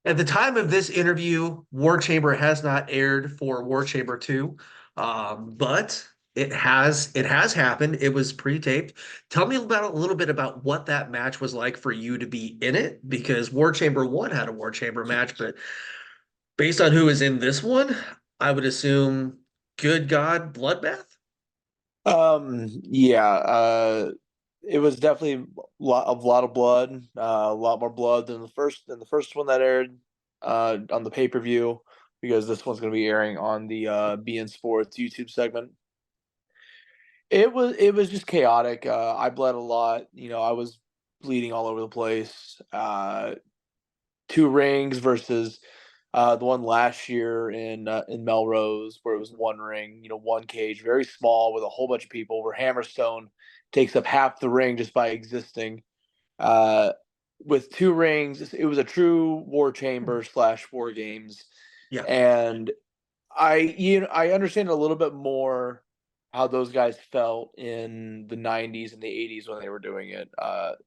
At the time of this interview, War Chamber has not aired for War Chamber 2, but it has happened. It was pre-taped. Tell me about a little bit about what that match was like for you to be in it, because War Chamber 1 had a War Chamber match, but based on who is in this one, I would assume good God, bloodbath? Yeah, it was definitely a lot of blood, a lot more blood than the first one that aired on the pay-per-view, because this one's going to be airing on the BN Sports YouTube segment. It was just chaotic. I bled a lot. I was bleeding all over the place. Two rings versus the one last year in Melrose, where it was one ring, one cage, very small with a whole bunch of people, where Hammerstone takes up half the ring just by existing. Uh, with two rings, it was a true war chamber slash war games, Yeah. and I understand a little bit more how those guys felt in the '90s and the '80s when they were doing it.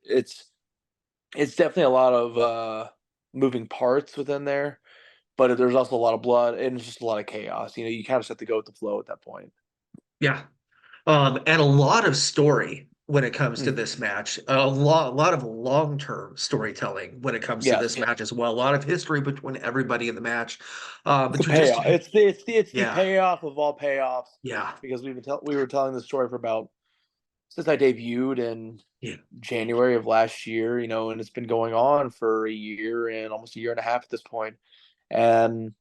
It's definitely a lot of moving parts within there, but there's also a lot of blood and it's just a lot of chaos. You kind of just have to go with the flow at that point. Yeah. And a lot of story when it comes to Mhm. this match. A lot of long-term storytelling when it comes to this Yes, match as well. A lot of history between everybody in the match. it's But a to just, payoff. It's the yeah, payoff of all payoffs, yeah, because we were telling the story for about since I debuted in yeah, January of last year, and it's been going on for a year and almost a year and a half at this point, and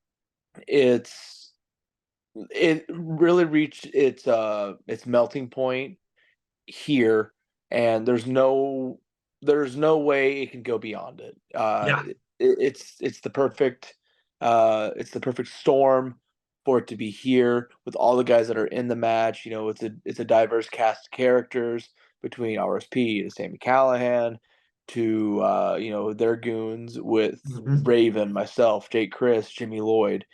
it's it really reached its melting point here, and there's no way it can go beyond it. yeah, It's the perfect storm for it to be here with all the guys that are in the match. It's a diverse cast of characters between RSP to Sammy Callahan to their goons with mhm, Raven, myself, Jake Chris, Jimmy Lloyd,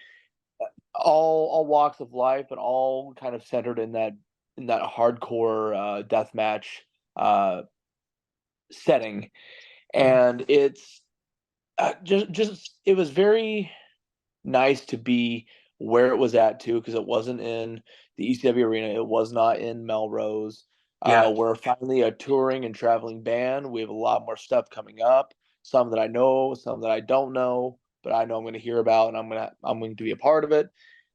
all walks of life, but all kind of centered in that hardcore death match uh, setting. And it's just it was very nice to be where it was at too, because it wasn't in the ECW arena. It was not in Melrose. yeah, We're finally a touring and traveling band. We have a lot more stuff coming up. Some that I know, some that I don't know, but I know I'm going to hear about, and I'm going to be a part of it.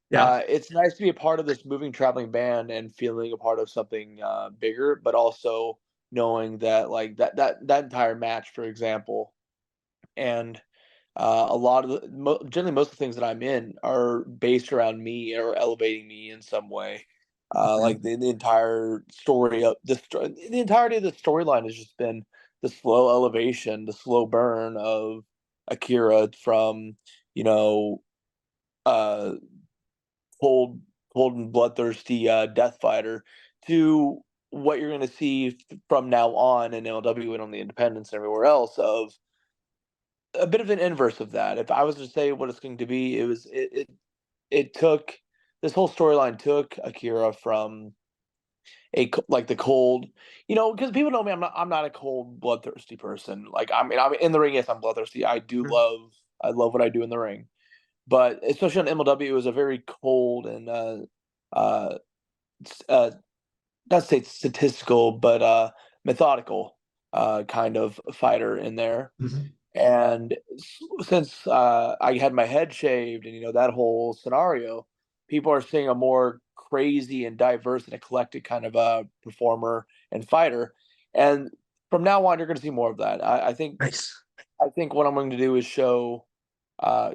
yeah, It's nice to be a part of this moving traveling band and feeling a part of something bigger, but also knowing that like that entire match, for example, and a lot of generally most of the things that I'm in are based around me or elevating me in some way. mhm, Like the entire story of the entirety of the storyline has just been the slow elevation, the slow burn of Akira from you know uh cold, cold and bloodthirsty death fighter to what you're going to see from now on in MLW and on the independents and everywhere else of a bit of an inverse of that. If I was to say what it's going to be, it took this whole storyline took Akira from like the cold, because people know me. I'm not a cold, bloodthirsty person. Like I'm in the ring. Yes, I'm bloodthirsty. mhm, I love what I do in the ring. But especially on MLW, it was a very cold and uh, uh, not to say statistical, but methodical kind of fighter in there. mhm. And since I had my head shaved and that whole scenario, people are seeing a more crazy and diverse and eclectic kind of performer and fighter. And from now on, you're going to see more of that. I think Nice. I think what I'm going to do is show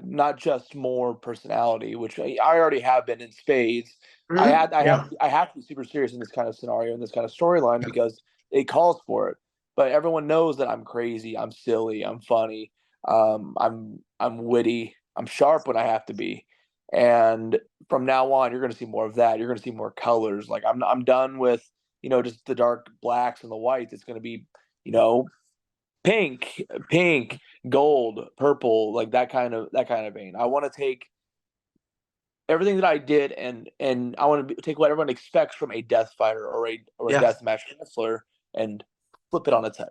not just more personality, which I already have been in spades. Mhm, yeah, I have to be super serious in this kind of scenario, in this kind of storyline, yeah, because it calls for it. But everyone knows that I'm crazy, I'm silly, I'm funny, I'm witty, I'm sharp when I have to be. And from now on, you're going to see more of that. You're going to see more colors. Like I'm done with just the dark blacks and the whites. It's going to be you know pink, gold, purple, like that kind of vein. I want to take everything that I did, and I want to take what everyone expects from a death fighter or a yeah, death match wrestler and flip it on its head.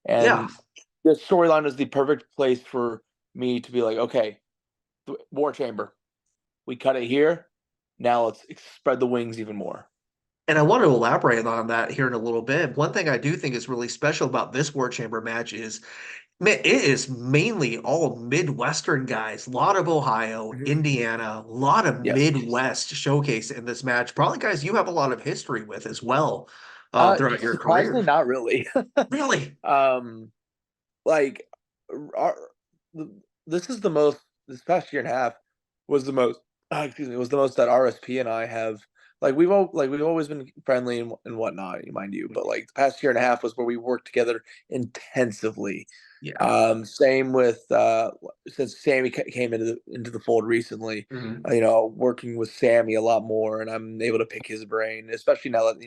yeah. And the storyline is the perfect place for me to be like, okay, War Chamber, we cut it here. Now let's spread the wings even more. And I want to elaborate on that here in a little bit. One thing I do think is really special about this War Chamber match is, man, it is mainly all Midwestern guys. A lot of Ohio, Mhm. Indiana, a lot of Yes. Midwest showcase in this match. Probably guys you have a lot of history with as well throughout your Surprisingly, career. not really. Really? um, like, our, this is the most. This past year and a half was the most. Excuse me, was the most that RSP and I have. We've always been friendly and whatnot, mind you. But like the past year and a half was where we worked together intensively. Yeah. Same with since Sammy came into the fold recently. Hmm. Working with Sammy a lot more, and I'm able to pick his brain, especially now that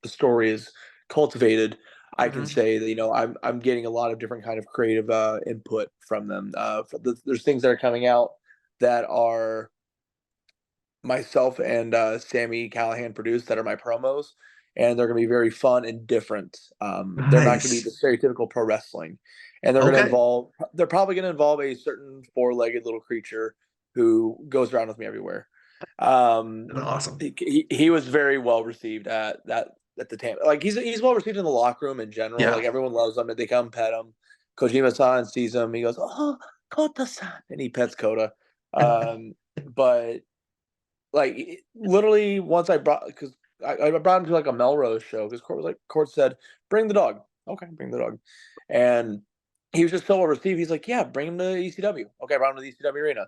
the story is cultivated. I can Hmm. say that I'm getting a lot of different kind of creative input from them. There's things that are coming out that are myself and Sammy Callahan produced that are my promos, and they're going to be very fun and different. They're not going to be the Nice. stereotypical pro wrestling, and they're going to Okay. involve. They're probably going to involve a certain four-legged little creature who goes around with me everywhere. Um, Awesome. he was very well received at the Tampa. Like he's well received in the locker room in general. Like Yeah. everyone loves him, and they come pet him. Kojima-san sees him. He goes, "Oh, Kota-san," and he pets Kota. But like literally once I brought because I brought him to like a Melrose show because Court said, "Bring the dog." Okay, bring the dog, and he was just so well received. He's like, "Yeah, bring him to ECW." Okay, I brought him to the ECW arena,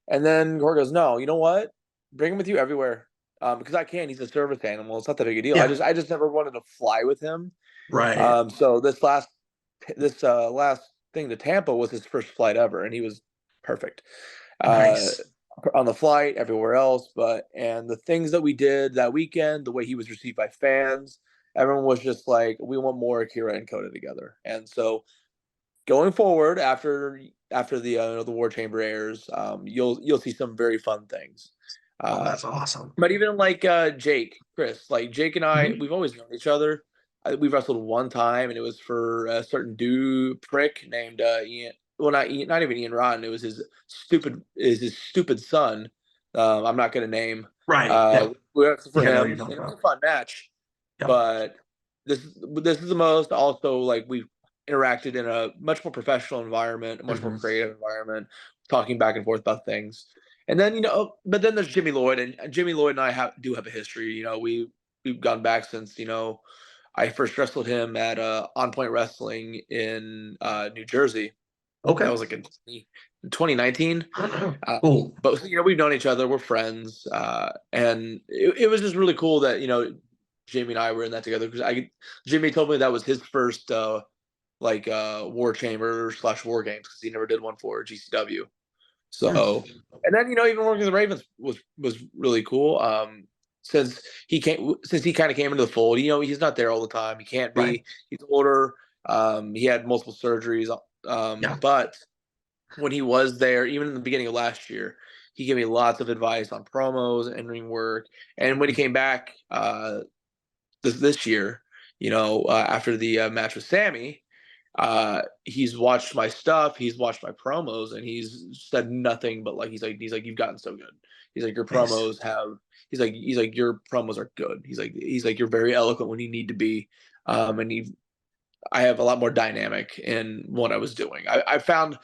and then Court goes, "No, you know what? Bring him with you everywhere." Because I can. He's a service animal. It's not that big a deal. Yeah. I just never wanted to fly with him. Right. So this last thing to Tampa was his first flight ever, and he was perfect. Uh, Nice. on the flight, everywhere else, and the things that we did that weekend, the way he was received by fans, everyone was just like, we want more Akira and Coda together. And so going forward, after the War Chamber airs, you'll see some very fun things. Oh, Uh, that's awesome. but even like Chris, like Jake and I, Mhm. we've always known each other. We wrestled one time, and it was for a certain dude prick named Ian. Well, not Ian, not even Ian Rotten. It was his stupid son. I'm not going to name. Right. Yeah. We wrestled for Yeah, I know what you're him, talking and it was about. a fun match. Yep. But this is the most also like we've interacted in a much more professional environment, a much more Hmm. creative environment, talking back and forth about things. And then but then there's Jimmy Lloyd, and Jimmy Lloyd and I do have a history. We've gone back since I first wrestled him at On Point Wrestling in New Jersey. That Okay. was like in 2019. Cool. But we've known each other, we're friends, and it was just really cool that Jamie and I were in that together because I Jimmy told me that was his first War Chamber / War Games because he never did one for GCW. Hmm. So, and then even working with the Ravens was really cool. Since he kind of came into the fold, he's not there all the time. He can't Right. be. He's older. He had multiple surgeries. Yeah. But when he was there, even in the beginning of last year, he gave me lots of advice on promos and ring work. And when he came back this year, after the match with Sammy, he's watched my stuff, he's watched my promos, and he's said nothing but like he's like you've gotten so good. He's like your Nice. promos have. He's like your promos are good. He's like you're very eloquent when you need to be. And I have a lot more dynamic in what I was doing. I found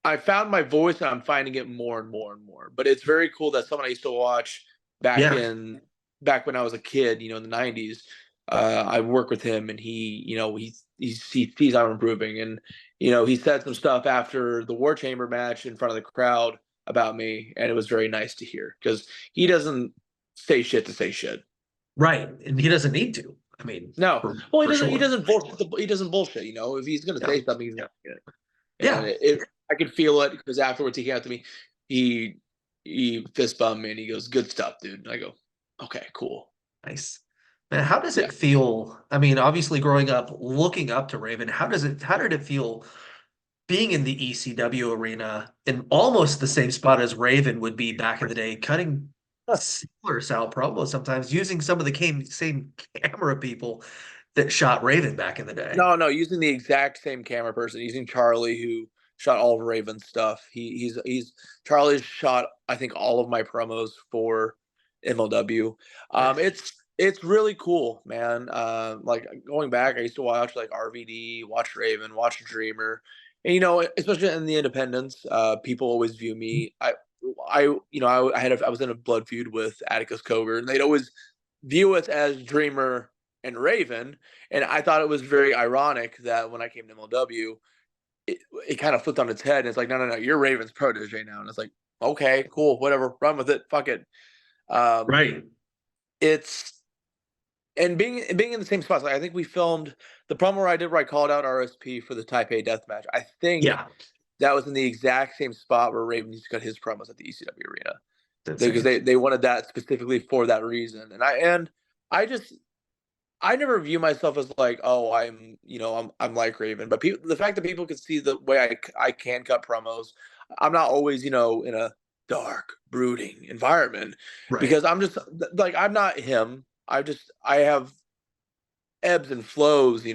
my voice and I'm finding it more and more and more. But it's very cool that someone I used to watch back Yeah. in back when I was a kid, in the 90s. I work with him and he sees I'm improving, and he said some stuff after the War Chamber match in front of the crowd about me, and it was very nice to hear because he doesn't say shit to say shit. Right. And he doesn't need to. I mean, No, for well, he for doesn't. He sure. doesn't bullshit. He doesn't bullshit. If he's gonna Yeah. say something, he's gonna. And Yeah. I could feel it because afterwards he came out to me. He he fist bumped me and he goes, "Good stuff, dude." And I go, "Okay, cool." Nice. Man, how does Yeah. it feel? I mean, obviously growing up, looking up to Raven, how did it feel being in the ECW arena in almost the same spot as Raven would be back in the day, cutting similar style promos sometimes, using some of the same camera people that shot Raven back in the day? No, no, using the exact same camera person, using Charlie, who shot all of Raven's stuff. He's Charlie's shot I think all of my promos for MLW. Nice. It's really cool, man. Like going back, I used to watch like RVD, watch Raven, watch Dreamer, and especially in the independents, people always view me. I was in a blood feud with Atticus Cogar, and they'd always view us as Dreamer and Raven, and I thought it was very ironic that when I came to MLW, it kind of flipped on its head, and it's like, no, no, no, you're Raven's protege now, and it's like, okay, cool, whatever, run with it, fuck it. Um, Right. it's and being in the same spot. Like I think we filmed the promo where I called out RSP for the Taipei deathmatch. I think Yeah. that was in the exact same spot where Raven used to cut his promos at the ECW arena That's because insane. they wanted that specifically for that reason. I just I never view myself as like, oh, I'm like Raven, but the fact that people can see the way I can cut promos, I'm not always in a dark, brooding environment Right. because I'm just like I'm not him. I have ebbs and flows. You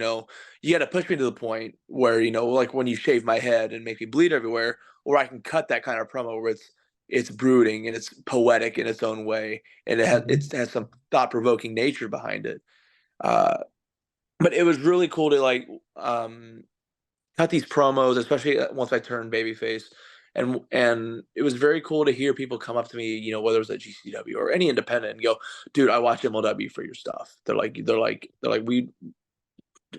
got to push me to the point where like when you shave my head and make me bleed everywhere, or I can cut that kind of promo where it's brooding and it's poetic in its own way, and Mhm. it has some thought provoking nature behind it. Uh, but it was really cool to like cut these promos, especially once I turned babyface, and it was very cool to hear people come up to me, whether it was at GCW or any independent, and go, "Dude, I watched MLW for your stuff." They're like,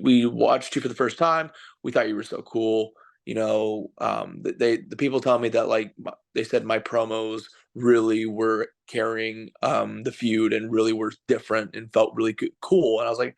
we watched you for the first time. We thought you were so cool. The people tell me that like they said my promos really were carrying the feud and really were different and felt really cool. And I was like,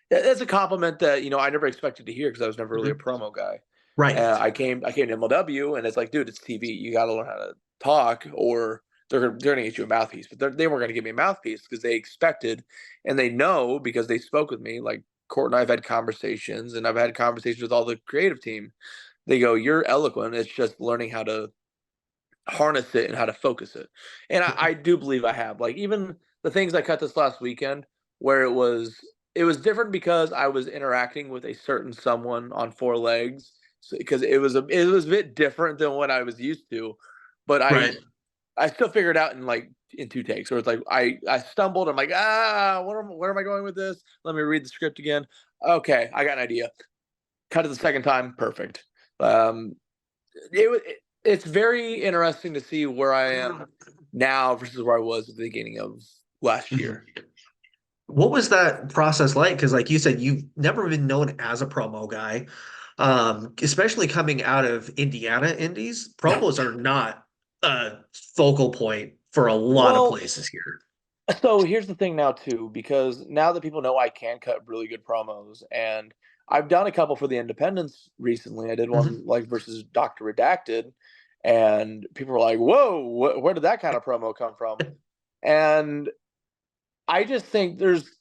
that's a compliment that I never expected to hear because I was never really a Mhm. promo guy. Right. I came to MLW and it's like, dude, it's TV. You got to learn how to talk, or they're gonna get you a mouthpiece. But they weren't gonna give me a mouthpiece because they expected, and they know because they spoke with me. Like Court and I've had conversations, and I've had conversations with all the creative team. They go, "You're eloquent. It's just learning how to harness it and how to focus it." And I do believe I have. Like even the things I cut this last weekend, where it was different because I was interacting with a certain someone on four legs, because it was a bit different than what I was used to, but I Right. I still figured out in two takes. Where it's like I stumbled. I'm like, where am I going with this? Let me read the script again. Okay, I got an idea. Cut it the second time. Perfect. Um, it's very interesting to see where I am now versus where I was at the beginning of last Mhm. year. What was that process like? Because, like you said, you've never been known as a promo guy, especially coming out of Indiana indies. Promos are not a focal point for a lot of Well, places here. so here's the thing now too, because now that people know I can cut really good promos, and I've done a couple for the independents recently. I did one Mhm. like versus Doctor Redacted, and people were like, "Whoa, where did that kind of promo come from?" And I just think there's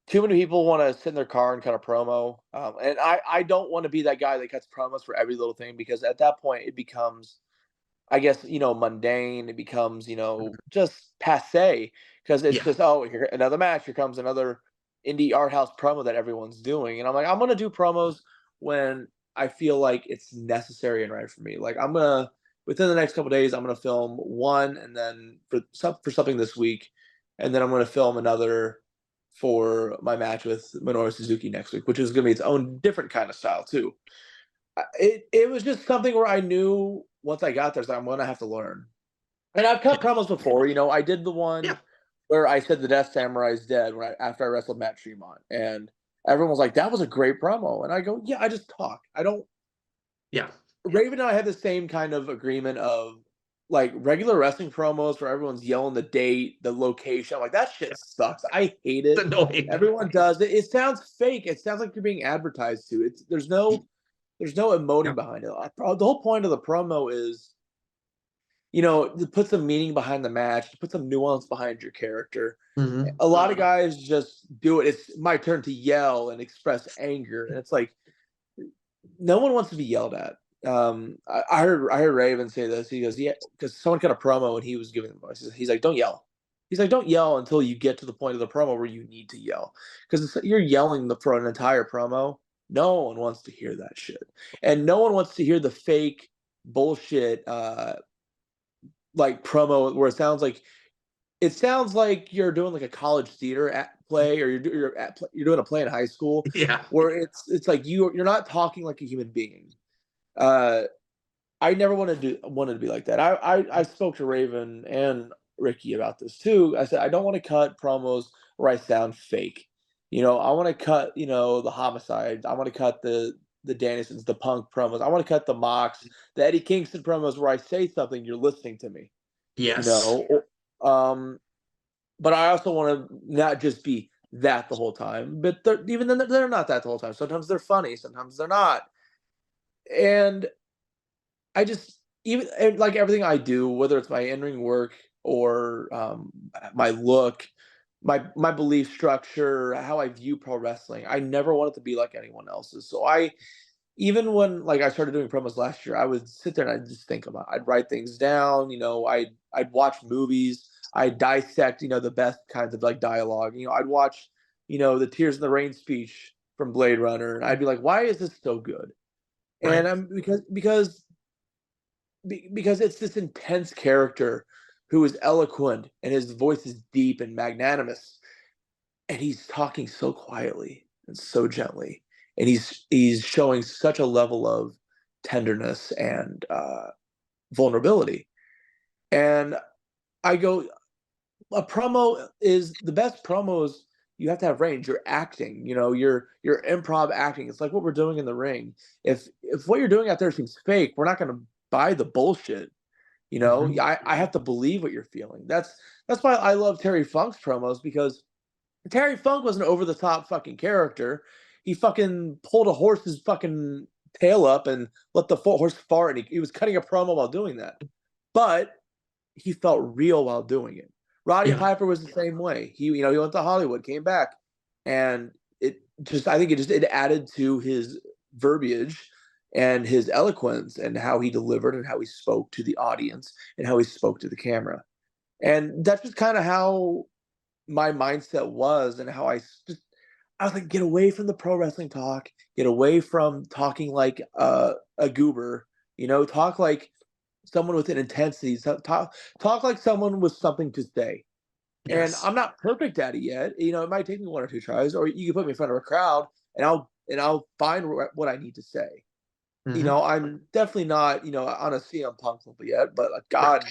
too many people want to sit in their car and cut a promo, and I don't want to be that guy that cuts promos for every little thing, because at that point it becomes, I guess, mundane. It becomes, just passe, because it's Yeah. just, oh, here another match. Here comes another indie art house promo that everyone's doing, and I'm like, I'm gonna do promos when I feel like it's necessary and right for me. Like I'm gonna within the next couple days, I'm gonna film one, and then for something this week, and then I'm gonna film another for my match with Minoru Suzuki next week, which is gonna be its own different kind of style too. It was just something where I knew once I got there, so I'm gonna have to learn. And I've cut Yeah. promos before. I did the one Yeah. where I said the Death Samurai is dead after I wrestled Matt Tremont, and everyone was like, "That was a great promo." And I go, "Yeah, I just talk. I don't." Yeah. Raven and I had the same kind of agreement of like regular wrestling promos where everyone's yelling the date, the location. I'm like, that shit sucks. I hate It's it. annoying. Everyone does it. It sounds fake. It sounds like you're being advertised to. There's no emoting Yeah. behind it. The whole point of the promo is, to put some meaning behind the match, to put some nuance behind your character. Hmm. A lot of guys just do it. It's my turn to yell and express anger, and it's like no one wants to be yelled at. I heard Raven say this. He goes, "Yeah," because someone cut a promo and he was giving advice. He's like, "Don't yell." He's like, "Don't yell until you get to the point of the promo where you need to yell, because you're yelling for an entire promo. No one wants to hear that shit. And no one wants to hear the fake bullshit like promo where it sounds like you're doing like a college theater play, or you're doing a play in high school, Yeah. where it's like you're not talking like a human being. Uh, I never wanted to be like that. I spoke to Raven and Rickey about this too. I said I don't want to cut promos where I sound fake. I want to cut the homicides. I want to cut the Danielsons, the Punk promos. I want to cut the Mox, the Eddie Kingston promos where I say something, you're listening to me. You Yes. know, um, but I also want to not just be that the whole time. But even then, they're not that the whole time. Sometimes they're funny, sometimes they're not. And I just even like everything I do, whether it's my in-ring work or my look, my belief structure, how I view pro wrestling, I never want it to be like anyone else's. So I even when like I started doing promos last year, I would sit there and I'd just think about. I'd write things down. I'd watch movies. I'd dissect the best kinds of like dialogue. I'd watch the Tears in the Rain speech from Blade Runner, and I'd be like, why is this so good? And Right. I'm because it's this intense character who is eloquent and his voice is deep and magnanimous, and he's talking so quietly and so gently, and he's showing such a level of tenderness and vulnerability. And I go, a promo is the best promos. You have to have range. You're acting, you're improv acting. It's like what we're doing in the ring. If what you're doing out there seems fake, we're not going to buy the bullshit. Mhm. I have to believe what you're feeling. That's why I love Terry Funk's promos, because Terry Funk was an over the top fucking character. He fucking pulled a horse's fucking tail up and let the horse fart, and he was cutting a promo while doing that. But he felt real while doing it. Roddy Yeah. Piper was the same way. He went to Hollywood, came back, and I think it added to his verbiage and his eloquence and how he delivered and how he spoke to the audience and how he spoke to the camera. And that's just kind of how my mindset was, and how I was like, get away from the pro wrestling talk, get away from talking like a goober, talk like someone with an intensity, talk like someone with something to say. And Yes. I'm not perfect at it yet. It might take me one or two tries, or you can put me in front of a crowd, and I'll find what I need to say. Hmm. I'm definitely not on a CM Punk level yet, but Right. God,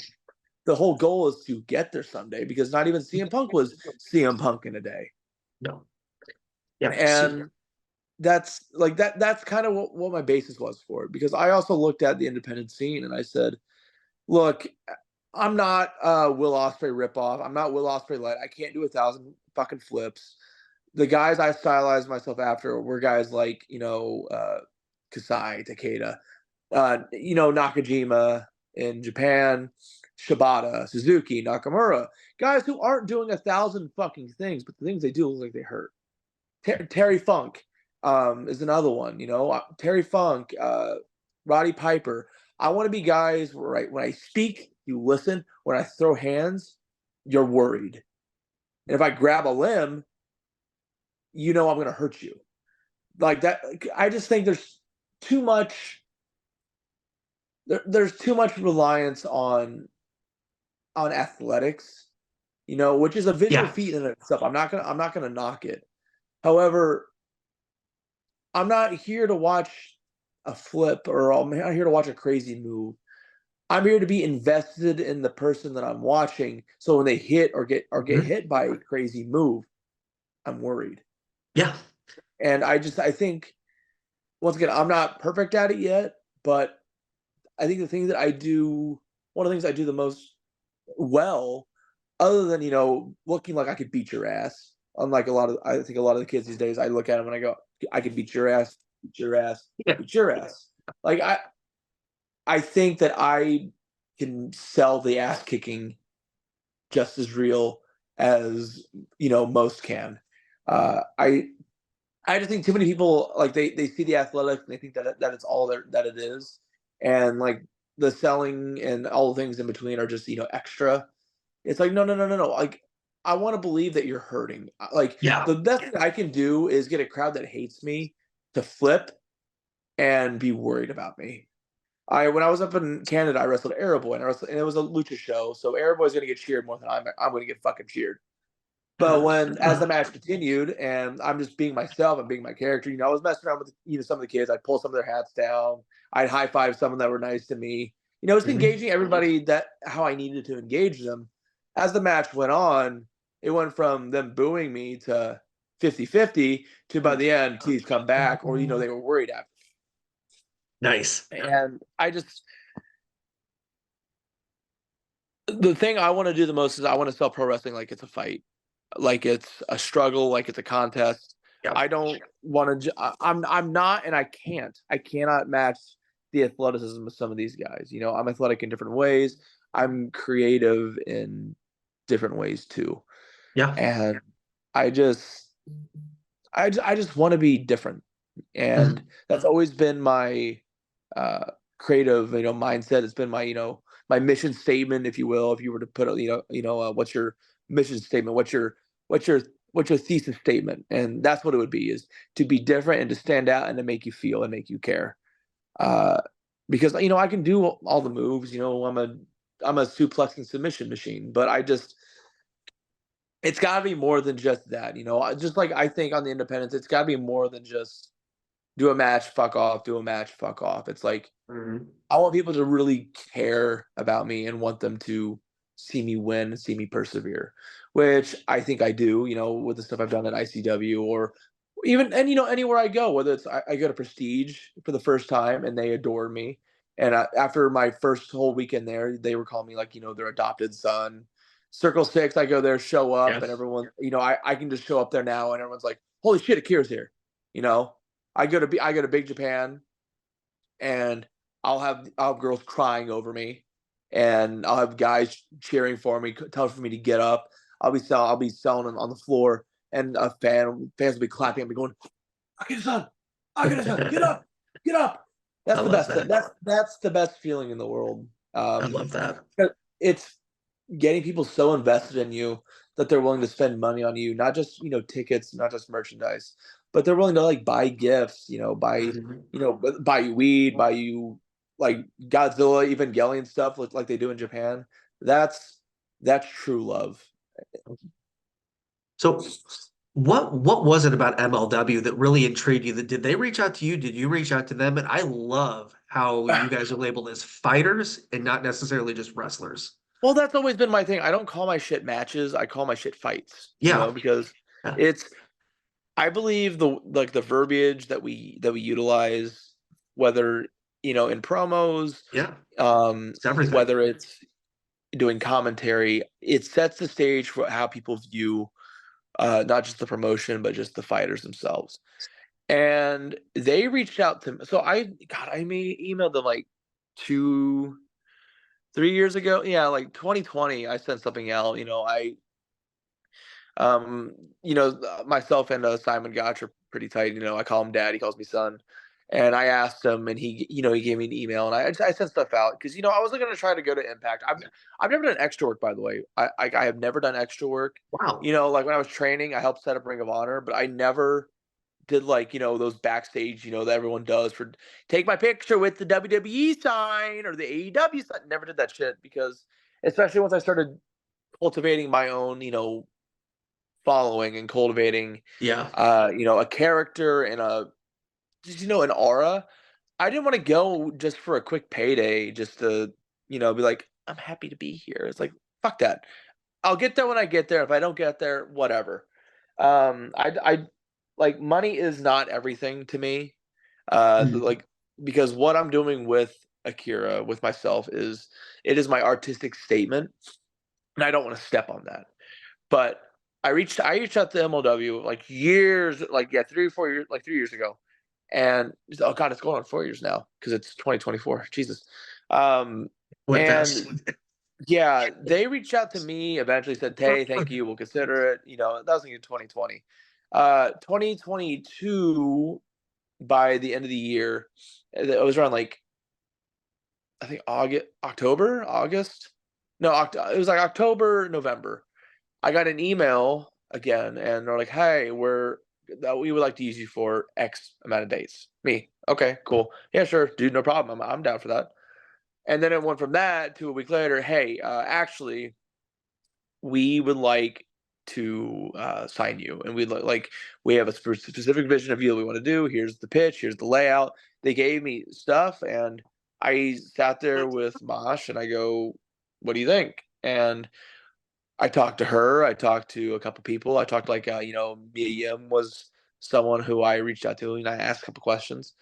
the whole goal is to get there someday, because not even CM Punk was CM Punk in a day. No. Yeah. See. And that's kind of what my basis was for it, because I also looked at the independent scene and I said, look, I'm not Will Ospreay ripoff. I'm not Will Ospreay light. I can't do 1,000 fucking flips. The guys I stylized myself after were guys like Kasai, Takeda, Nakajima in Japan, Shibata, Suzuki, Nakamura, guys who aren't doing 1,000 fucking things, but the things they do look like they hurt. Terry Funk is another one. Terry Funk, Roddy Piper. I want to be guys where when I speak, you listen. When I throw hands, you're worried. And if I grab a limb, I'm going to hurt you. Like that. I just think too much. There's too much reliance on athletics, which is a visual Yeah. feat in itself. I'm not gonna knock it. However, I'm not here to watch a flip, or I'm not here to watch a crazy move. I'm here to be invested in the person that I'm watching. So when they hit or get Mhm. hit by a crazy move, I'm worried. Yeah. And I think, once again, I'm not perfect at it yet, but I think the thing that I do, one of the things I do the most well, other than looking like I could beat your ass. Unlike I think a lot of the kids these days, I look at them and I go, I could beat your ass, beat your ass, Yeah. beat your ass. Like I think that I can sell the ass kicking just as real as most can. I just think too many people, like, they see the athletics and they think that it's all that it is, and like the selling and all the things in between are just extra. It's like, no, no, no, no, no. Like, I want to believe that you're hurting. Like, Yeah. the best thing I can do is get a crowd that hates me to flip and be worried about me. When I was up in Canada, I wrestled Aeroboy, and it was a lucha show, so Aeroboy's gonna get cheered more than I'm gonna get fucking cheered. But when as the match continued, and I'm just being myself and being my character, I was messing around with some of the kids. I'd pull some of their hats down. I'd high five some that were nice to me. It's Mhm. engaging everybody that how I needed to engage them. As the match went on, it went from them booing me to 50-50 to by the end, please come back, or they were worried after. Nice. And the thing I want to do the most is I want to sell pro wrestling like it's a fight, like it's a struggle, like it's a contest. Yeah. I don't want to. I'm not, and I can't. I cannot match the athleticism of some of these guys. I'm athletic in different ways. I'm creative in different ways too, Yeah. and I just, I just want to be different, and Mhm. that's always been my uh, creative, mindset. It's been my, my mission statement, if you will. If you were to put, what's your mission statement? What's your thesis statement? And that's what it would be: is to be different and to stand out and to make you feel and make you care. Uh, because I can do all the moves. I'm a suplexing submission machine, but it's got to be more than just that. Just like I think on the independents, it's got to be more than just do a match, fuck off, do a match, fuck off. It's like Mhm. I want people to really care about me and want them to see me win and see me persevere, which I think I do, with the stuff I've done at ICW or even, and, anywhere I go, whether it's, I go to Prestige for the first time and they adore me. And after my first whole weekend there, they were calling me like, their adopted son. Circle Six, I go there, show up, and Yes. everyone, I can just show up there now and everyone's like, holy shit, Akira's here. You know, I go to Big Japan and I'll have girls crying over me, and I'll have guys cheering for me, telling for me to get up. I'll be selling on the floor, and fans will be clapping at me, going, "Akira-san, Akira-san, get up, get up." I That's the love best. that. That's the best feeling in the world. I love that. It's getting people so invested in you that they're willing to spend money on you, not just tickets, not just merchandise, but they're willing to like buy gifts, Mhm. buy you weed, buy you like Godzilla Evangelion stuff like they do in Japan. That's that's true love. So what was it about MLW that really intrigued you? That did they reach out to you? Did you reach out to them? And I love how you guys are labeled as fighters and not necessarily just wrestlers. Well, that's always been my thing. I don't call my shit matches. I call my shit fights. Yeah. Because Yeah. it's I believe the verbiage that we utilize, whether in promos, Yeah. It's everything. whether it's doing commentary, it sets the stage for how people view not just the promotion but just the fighters themselves. And they reached out to me, so I emailed them like 2 3 years ago. Yeah, like 2020. I sent something out. Um, myself and Simon Gotch are pretty tight. I call him dad. He calls me son. And I asked him, and he gave me an email, and I sent stuff out because I wasn't going to try to go to Impact. I've never done extra work, by the way. I have never done extra work. Wow. Like when I was training, I helped set up Ring of Honor, but I never did like those backstage, that everyone does for take my picture with the WWE sign or the AEW sign. Never did that shit because, especially once I started cultivating my own, following and cultivating Yeah. a character and just an aura. I didn't want to go just for a quick payday, just to be like, I'm happy to be here. It's like, fuck that. I'll get there when I get there. If I don't get there, whatever. I like, money is not everything to me. Mhm. Like, because what I'm doing with Akira, with myself, it is my artistic statement, and I don't want to step on that. But I reached out to MLW like years, like, yeah, 3 or 4 years, like 3 years ago, and oh god, it's going on 4 years now because it's 2024. Jesus, um, Went fast. and yeah, they reached out to me. Eventually, said, "Hey, thank you. We'll consider it." That was in 2020. 2022. By the end of the year, it was around like, I think August. No, it was like October, November. I got an email again, and they're like, "Hey, we're that we would like to use you for X amount of days. Me, okay, cool, yeah, sure, dude, no problem. I'm down for that. And then it went from that to a week later. Hey, actually, we would like to sign you, and like we have a specific vision of you that we want to do. Here's the pitch. Here's the layout. They gave me stuff, and I sat there with Mosh, and I go, "What do you think?" And I talked to her. I talked to a couple people. I talked like Mia Yim was someone who I reached out to, and I asked a couple questions,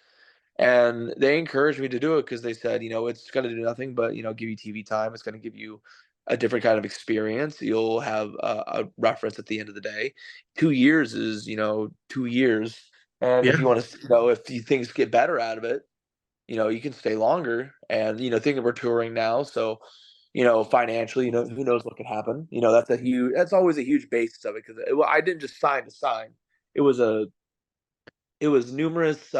and they encouraged me to do it because they said, it's going to do nothing but give you TV time. It's going to give you a different kind of experience. You'll have a reference at the end of the day. 2 years is 2 years, and if Yeah. you want to, if things get better out of it, you can stay longer. And thinking we're touring now, so financially, who knows what could happen. That's always a huge basis of it because I didn't just sign to sign. It was a it was numerous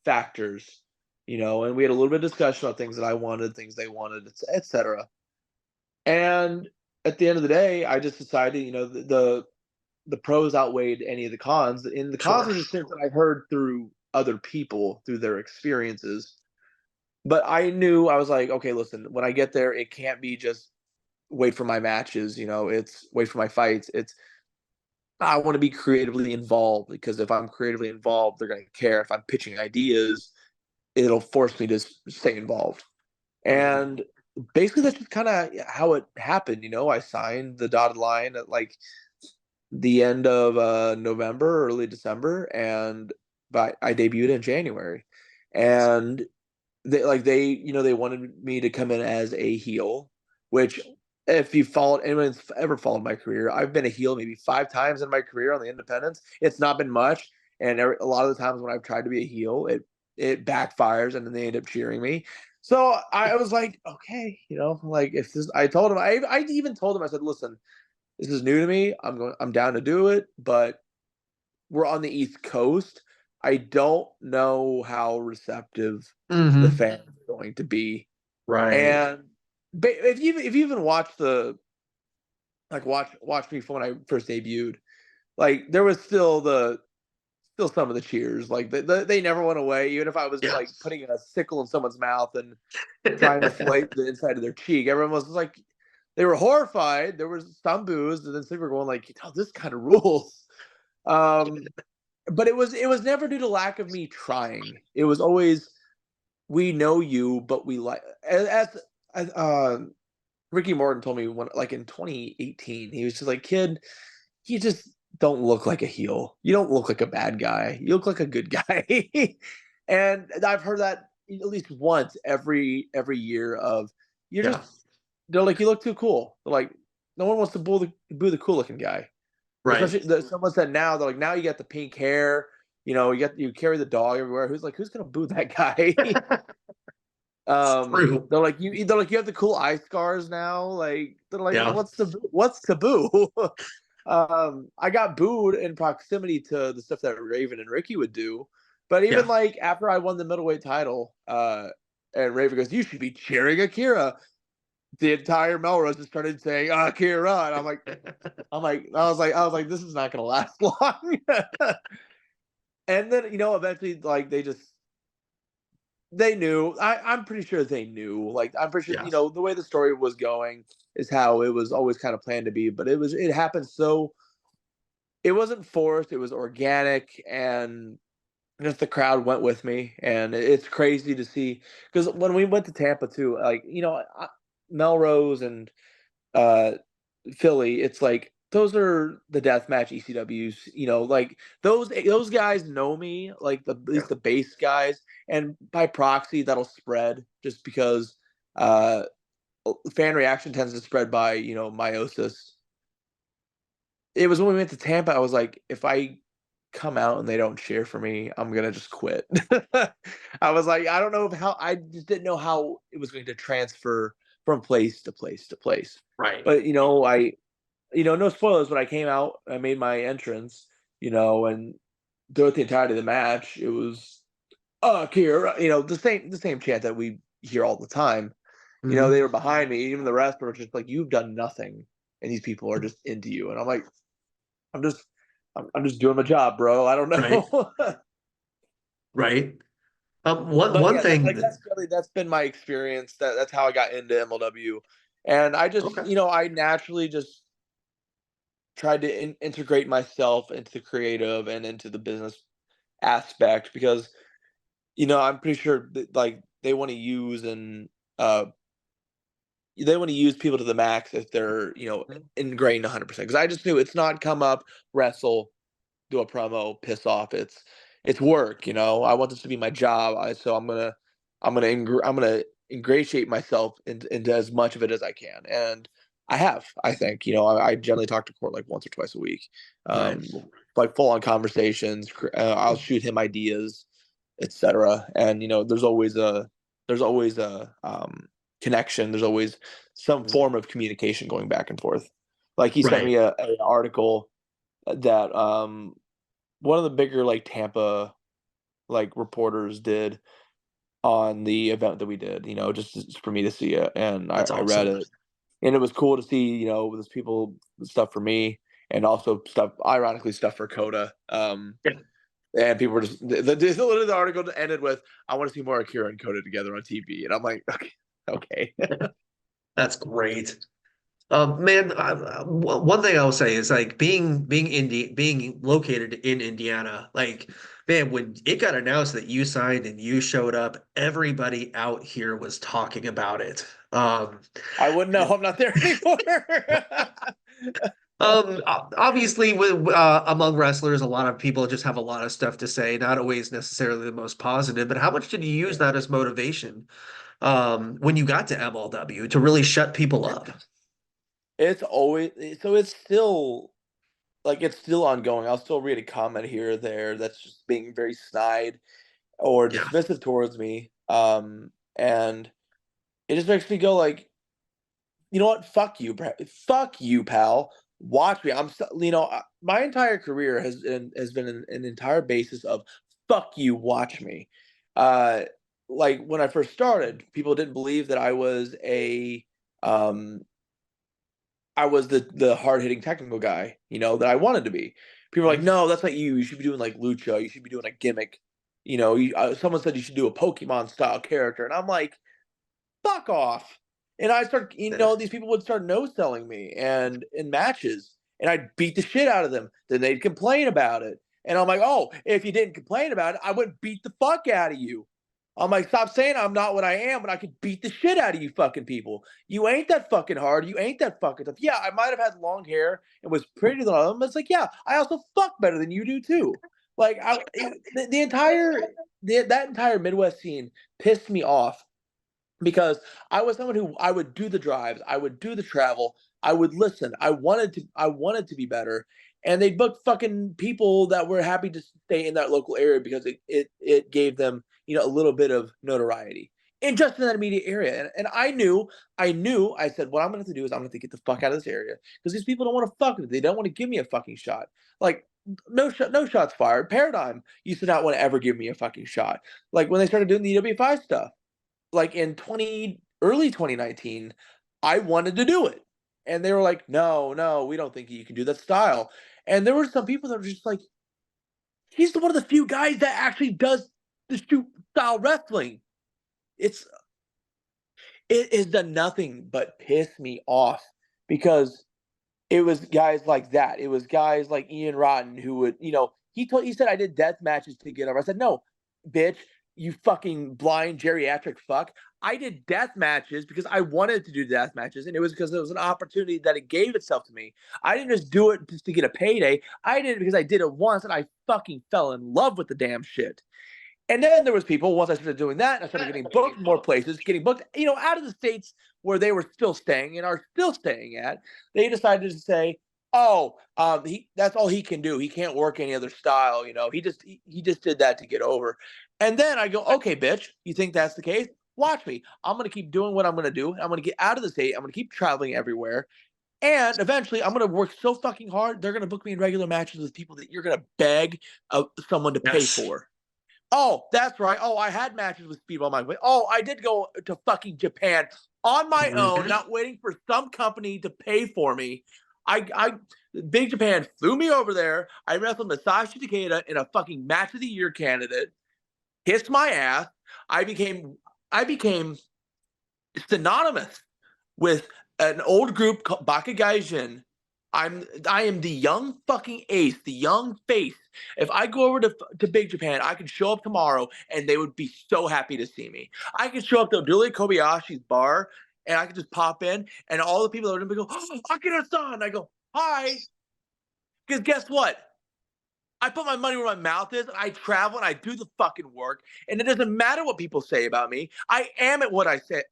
factors, and we had a little bit of discussion on things that I wanted, things they wanted, etc. And at the end of the day, I just decided, the pros outweighed any of the cons. And the cons Sure. are just things that I heard through other people, through their experiences. But I knew I was like, okay, listen, when I get there, it can't be just wait for my matches, it's wait for my fights. It's I want to be creatively involved because if I'm creatively involved, they're going to care. If I'm pitching ideas, it'll force me to stay involved. Mhm. And basically, that's just kind of how it happened. I signed the dotted line at like the end of November, early December, and I debuted in January. And they wanted me to come in as a heel, which if you followed anyone's ever followed my career, I've been a heel maybe 5 times in my career on the independents. It's not been much, and a lot of the times when I've tried to be a heel, it backfires, and then they end up cheering me. So I was like, okay, like if this, I told him, I even told him, I said, listen, this is new to me. I'm down to do it, but we're on the East Coast. I don't know how receptive the Mhm. fans are going to be. Right. And if you even watch watch me from when I first debuted, like there was still some of the cheers. Like they never went away, even if I was Yeah. like putting a sickle in someone's mouth and trying to flake the inside of their cheek. Everyone was like, they were horrified. There was some boos, and then some were going like, "Oh, this kind of rules." Um, but it was never due to lack of me trying. It was always, we know you, but we like as Ricky Morton told me when, like in 2018, he was just like, kid, you just don't look like a heel. You don't look like a bad guy. You look like a good guy. And I've heard that at least once every year of, you're Yeah. just, they're like, you look too cool. They're like, no one wants to boo the cool looking guy. Right. Especially someone said now, they're like, now you got the pink hair, you carry the dog everywhere. Who's gonna boo that guy? True. They're like, you have the cool eye scars now. Like they're like, Yeah. what's taboo? I got booed in proximity to the stuff that Raven and Ricky would do, but even Yeah. like after I won the middleweight title, and Raven goes, "You should be cheering Akira." The entire Melrose just started saying Akira, and I was like, this is not gonna last long. And then eventually, like they knew. I'm pretty sure they knew. Like I'm pretty sure Yes. the way the story was going is how it was always kind of planned to be. But it happened so, it wasn't forced. It was organic, and just the crowd went with me. And it's crazy to see because when we went to Tampa too, like Melrose and uh Philly, it's like those are the deathmatch ECWs, like those guys know me, like at Yeah. least the base guys, and by proxy that'll spread just because uh fan reaction tends to spread by, meiosis. It was when we went to Tampa, I was like, if I come out and they don't cheer for me, I'm gonna just quit. I was like, I don't know how, I just didn't know how it was going to transfer from place to place to place. Right. But no spoilers, but I came out, I made my entrance, and throughout the entirety of the match, it was Akira, the same chant that we hear all the time. They Mhm. were behind me, even the rest were just like, you've done nothing, and these people are just into you. And I'm like, I'm just I'm just doing my job, bro. I don't Right. know. Right. One But one yeah, thing like that, that's been my experience. That's how I got into MLW, and I just okay. I naturally just tried to integrate myself into the creative and into the business aspect because I'm pretty sure that, like they want to use and uh they want to use people to the max if they're ingrained 100%. Because I just knew it's not come up, wrestle, do a promo, piss off. It's work. I want this to be my job. So I'm gonna ingratiate myself into as much of it as I can, and I have. I think I generally talk to Court like once or twice a week, Right. um, like full on conversations. I'll shoot him ideas, etc. And there's always a connection. There's always some form of communication going back and forth. Like he sent Right. me a article that one of the bigger like Tampa like reporters did on the event that we did, just for me to see it. And I, That's I read awesome. it. And it was cool to see, there's people stuff for me and also stuff ironically stuff for Coda. Yeah. And people were just literally the article ended with, I want to see more Akira and Coda together on TV. And I'm like, okay, okay. That's great. Man, one thing I will say is like being located in Indiana, like man, when it got announced that you signed and you showed up, everybody out here was talking about it. I wouldn't know. I'm not there anymore. Obviously, with among wrestlers, a lot of people just have a lot of stuff to say, not always necessarily the most positive. But how much did you use that as motivation when you got to MLW to really shut people up? It's always so it's still like it's still ongoing. I'll still read a comment here or there that's just being very snide or Yeah. dismissive towards me. And it just makes me go like, you know what? Fuck you, pal. Watch me. My entire career has been an entire basis of fuck you. Watch me. Uh, like when I first started, people didn't believe that um I was the hard hitting technical guy, that I wanted to be. People were like, Mhm. no, that's not you. You should be doing like lucha. You should be doing a gimmick. Someone said you should do a Pokemon style character, and I'm like, fuck off. And I start, Yeah. these people would start no selling me and in matches, and I'd beat the shit out of them. Then they'd complain about it, and I'm like, oh, if you didn't complain about it, I would beat the fuck out of you. I'm like, stop saying I'm not what I am, but I could beat the shit out of you fucking people. You ain't that fucking hard. You ain't that fucking tough. Yeah, I might have had long hair and was prettier than all of them, but it's like, yeah, I also fuck better than you do too. Like, that entire Midwest scene pissed me off because I was someone who I would do the drives, I would do the travel, I would listen. I wanted to be better. And they'd book fucking people that were happy to stay in that local area because it gave them, a little bit of notoriety. And just in that immediate area. And I said, what I'm gonna have to do is I'm gonna have to get the fuck out of this area. Because these people don't want to fuck with me. They don't want to give me a fucking shot. Like no shots fired. Paradigm used to not want to ever give me a fucking shot. Like when they started doing the EW5 stuff like in early 2019, I wanted to do it. And they were like, no, no, we don't think you can do that style. And there were some people that were just like, he's one of the few guys that actually does the shoot style wrestling. It's it has done nothing but piss me off because it was guys like that. It was guys like Ian Rotten who would, he said I did death matches to get over. I said, no, bitch, you fucking blind geriatric fuck. I did death matches because I wanted to do death matches, and it was because it was an opportunity that it gave itself to me. I didn't just do it just to get a payday. I did it because I did it once and I fucking fell in love with the damn shit. And then there was people, once I started doing that, I started getting booked more places, getting booked, out of the states where they were still staying and are still staying at. They decided to say, "Oh, that's all he can do. He can't work any other style. He just did that to get over." And then I go, "Okay, bitch, you think that's the case? Watch me. I'm gonna keep doing what I'm gonna do. I'm gonna get out of the state. I'm gonna keep traveling everywhere, and eventually, I'm gonna work so fucking hard. They're gonna book me in regular matches with people that you're gonna beg someone to pay Yes. for." Oh, that's right. Oh, I had matches with Speedball Mike. Oh, I did go to fucking Japan on my own, Mhm. not waiting for some company to pay for me. I Big Japan flew me over there. I wrestled Masashi Takeda in a fucking match of the year candidate. Kissed my ass. I became synonymous with an old group called Baka Gaijin. I am the young fucking ace, the young face. If I go over to Big Japan, I could show up tomorrow and they would be so happy to see me. I could show up to Billy Kobayashi's bar and I could just pop in and all the people that would be go, oh, Akira-san. I go, hi. Because guess what? I put my money where my mouth is, and I travel and I do the fucking work. And it doesn't matter what people say about me. I am at what I said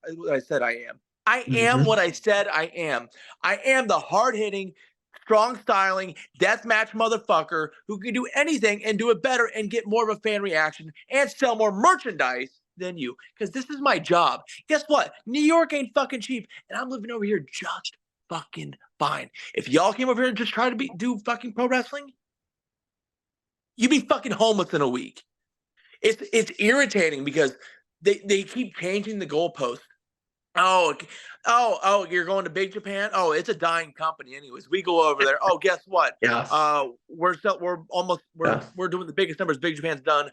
I am. I am Hmm. what I said I am. I am the hard-hitting, strong styling, deathmatch motherfucker who can do anything and do it better and get more of a fan reaction and sell more merchandise than you. Because this is my job. Guess what? New York ain't fucking cheap, and I'm living over here just fucking fine. If y'all came over here and just tried to do fucking pro wrestling, you'd be fucking homeless in a week. It's irritating because they keep changing the goalpost. Oh, you're going to Big Japan? Oh, it's a dying company anyways. We go over there. Oh, guess what? Yeah. Yeah. We're doing the biggest numbers Big Japan's done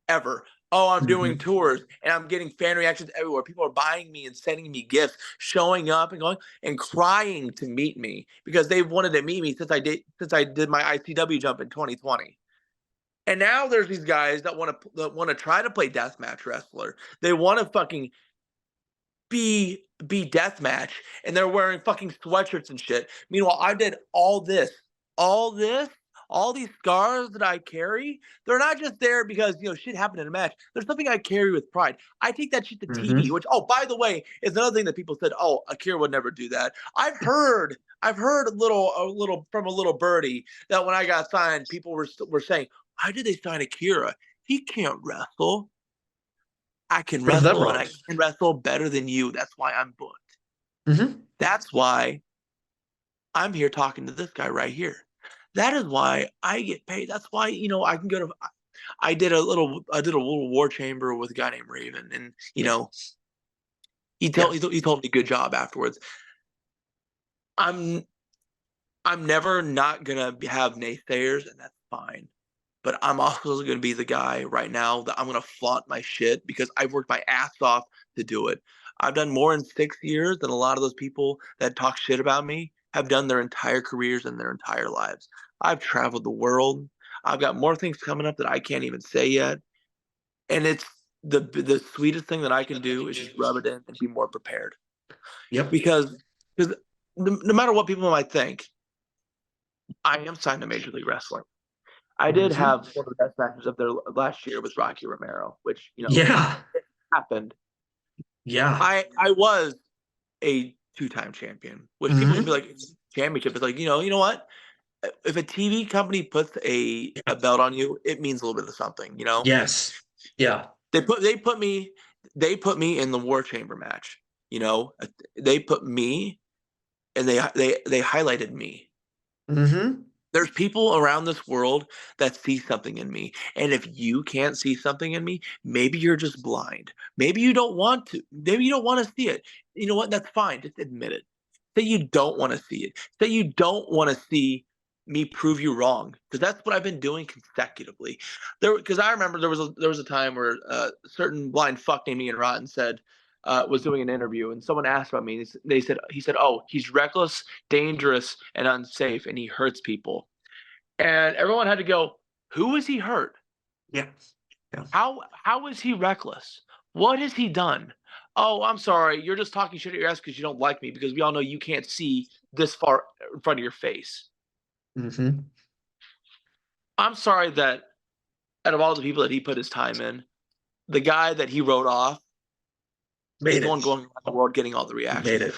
ever. Oh, I'm doing Hmm. tours and I'm getting fan reactions everywhere. People are buying me and sending me gifts, showing up and going and crying to meet me because they've wanted to meet me since I did my ICW jump in 2020. And now there's these guys that want to try to play deathmatch wrestler. They want to fucking be deathmatch, and they're wearing fucking sweatshirts and shit. Meanwhile, I did all this, all these scars that I carry. They're not just there because shit happened in a match. There's something I carry with pride. I take that shit to TV. Hmm. Which, oh, by the way, is another thing that people said. Oh, Akira would never do that. I've heard a little from a little birdie that when I got signed, people were saying, why did they sign Akira? He can't wrestle. I can Where's that wrestle and wrong? I can wrestle better than you. That's why I'm booked. Hmm. That's why I'm here talking to this guy right here. That is why I get paid. That's why, I can go to I did a little war chamber with a guy named Raven and he Yeah. told he told me good job afterwards. I'm I'm never not gonna have naysayers and that's fine. But I'm also going to be the guy right now that I'm going to flaunt my shit because I've worked my ass off to do it. I've done more in 6 years than a lot of those people that talk shit about me have done their entire careers and their entire lives. I've traveled the world. I've got more things coming up that I can't even say yet. And it's the sweetest thing that I can do is just rub it in and be more prepared. Yep. Because no matter what people might think, I am signed to Major League Wrestling. I did Hmm. have one of the best matches of their last year with Rocky Romero, which Yeah. happened. Yeah. I was a two-time champion, which people can be Hmm. like championship. It's like you know what? If a TV company puts a Yeah. belt on you, it means a little bit of something. Yes. Yeah. They put me in the War Chamber match. You know, they put me and they highlighted me. Hmm. There's people around this world that see something in me. And if you can't see something in me, maybe you're just blind. Maybe you don't want to. Maybe you don't want to see it. You know what? That's fine. Just admit it. Say you don't want to see it. Say you don't want to see me prove you wrong. Because that's what I've been doing consecutively. Because I remember there was a time where a certain blind fuck named Ian Rotten was doing an interview and someone asked about me. He said, oh, he's reckless, dangerous, and unsafe, and he hurts people. And everyone had to go, who is he hurt? Yeah. Yeah. How is he reckless? What has he done? Oh, I'm sorry. You're just talking shit at your ass because you don't like me because we all know you can't see this far in front of your face. Hmm. I'm sorry that out of all the people that he put his time in, the guy that he wrote off is Made the one it. going around the world getting all the Made reactions. it.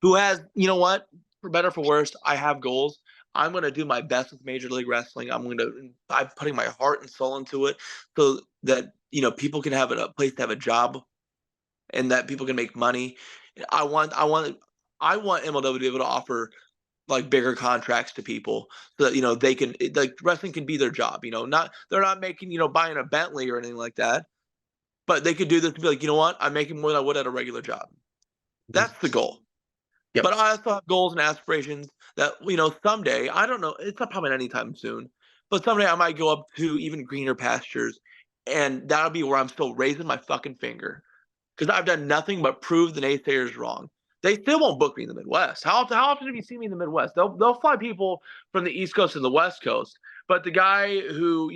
Who has, you know what? For better for worse, I have goals. I'm going to do my best with Major League Wrestling. I'm putting my heart and soul into it so that, people can have a place to have a job and that people can make money. I want, I want, I want MLW to be able to offer like bigger contracts to people so that, they can, like wrestling can be their job, they're not making, buying a Bentley or anything like that, but they could do this to be like, you know what? I'm making more than I would at a regular job. Mhm. That's the goal. But Yep. I also have goals and aspirations that, someday, I don't know, it's not probably not anytime soon, but someday I might go up to even greener pastures, and that'll be where I'm still raising my fucking finger because I've done nothing but prove the naysayers wrong. They still won't book me in the Midwest. How often have you seen me in the Midwest? They'll fly people from the East Coast to the West Coast, but the guy who,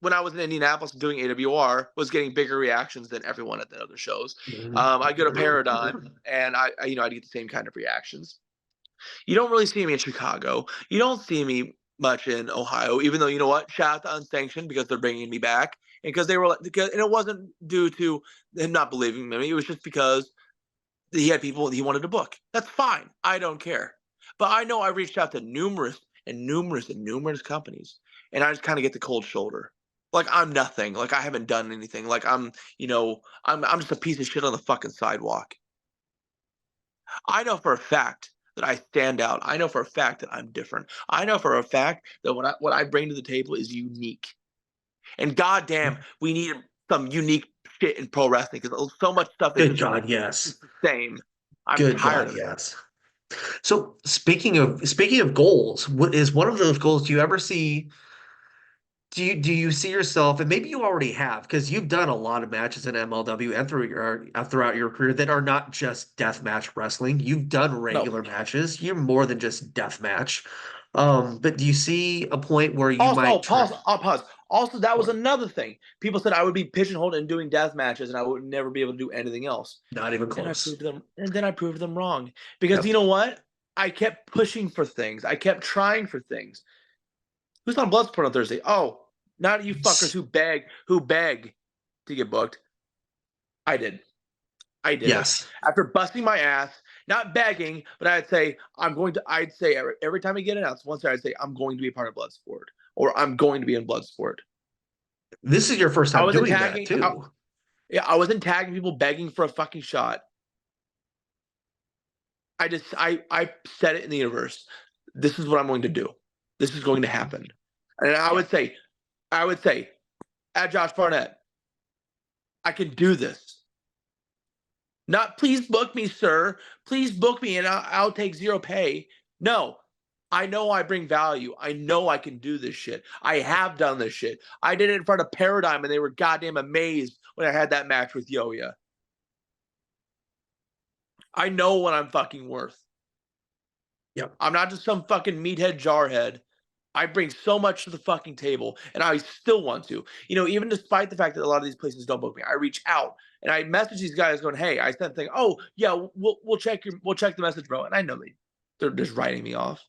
when I was in Indianapolis doing AWR, was getting bigger reactions than everyone at the other shows. Mhm. I go to Paradigm, and I get the same kind of reactions. You don't really see me in Chicago. You don't see me much in Ohio, even though, you know what? Shout out to Unsanctioned because they're bringing me back, and because they were, because, and it wasn't due to him not believing me. It was just because he had people he wanted to book. That's fine. I don't care. But I know I reached out to numerous and numerous and numerous companies, and I just kind of get the cold shoulder. Like I'm nothing. Like I haven't done anything. Like I'm just a piece of shit on the fucking sidewalk. I know for a fact that I stand out. I know for a fact that I'm different. I know for a fact that what I bring to the table is unique. And goddamn, we need some unique shit in pro wrestling because so much stuff is Good just God, yes. the same. I'm Good tired God, of it. yes. So speaking of goals, what is one of those goals? Do you ever see? Do you see yourself, and maybe you already have, because you've done a lot of matches in MLW and throughout your career that are not just death match wrestling. You've done No. regular matches. You're more than just death match. But do you see a point where you Also, might try? pause. I'll pause. Also, that was another thing. People said I would be pigeonholed in doing death matches, and I would never be able to do anything else. Not even And I close. proved them. And then I proved them wrong because Yep. you know what? I kept pushing for things. I kept trying for things. Who's on Bloodsport on Thursday? Oh, not you fuckers who beg to get booked. I did. I did it. Yes. After busting my ass, not begging, but I'd say every time I get announced, once I'd say, I'm going to be a part of Bloodsport or I'm going to be in Bloodsport. This is your first I time wasn't doing that tagging, too. yeah, I wasn't tagging people begging for a fucking shot. I said it in the universe. This is what I'm going to do. This is going to happen. And Yep. I would say, at Josh Barnett, I can do this. Not please book me, sir. Please book me and I'll take zero pay. No, I know I bring value. I know I can do this shit. I have done this shit. I did it in front of Paradigm and they were goddamn amazed when I had that match with Yoya. I know what I'm fucking worth. Yep. I'm not just some fucking meathead jarhead. I bring so much to the fucking table, and I still want to. Even despite the fact that a lot of these places don't book me, I reach out and I message these guys going, "Hey," I sent thing. "Oh yeah, we'll check the message, bro." And I know they're just writing me off.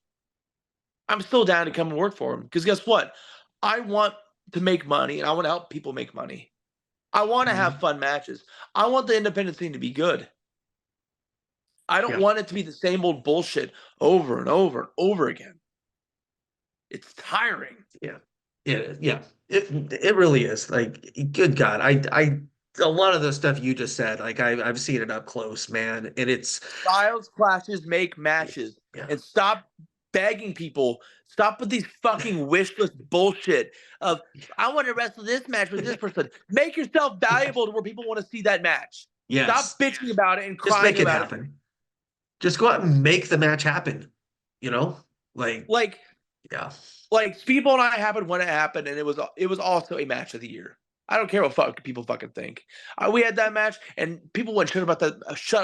I'm still down to come and work for them because guess what? I want to make money and I want to help people make money. I want to have Mhm. fun matches. I want the independent scene to be good. I don't Yeah. want it to be the same old bullshit over and over and over again. It's tiring. Yeah. Yeah. It really is. Like, good God. A lot of the stuff you just said, like I've seen it up close, man. And it's Styles clashes make matches. yeah. And stop begging people. Stop with these fucking wish list bullshit of I want to wrestle this match with this person. Make yourself valuable to where people want to see that match. Yes. Stop bitching about it and Just crying make it about it. happen. Just go out and make the match happen. You know? Like, Like yeah. Speedball and I happened when it happened, and it was also a match of the year. I don't care what people fucking think. We had that match, and people went shut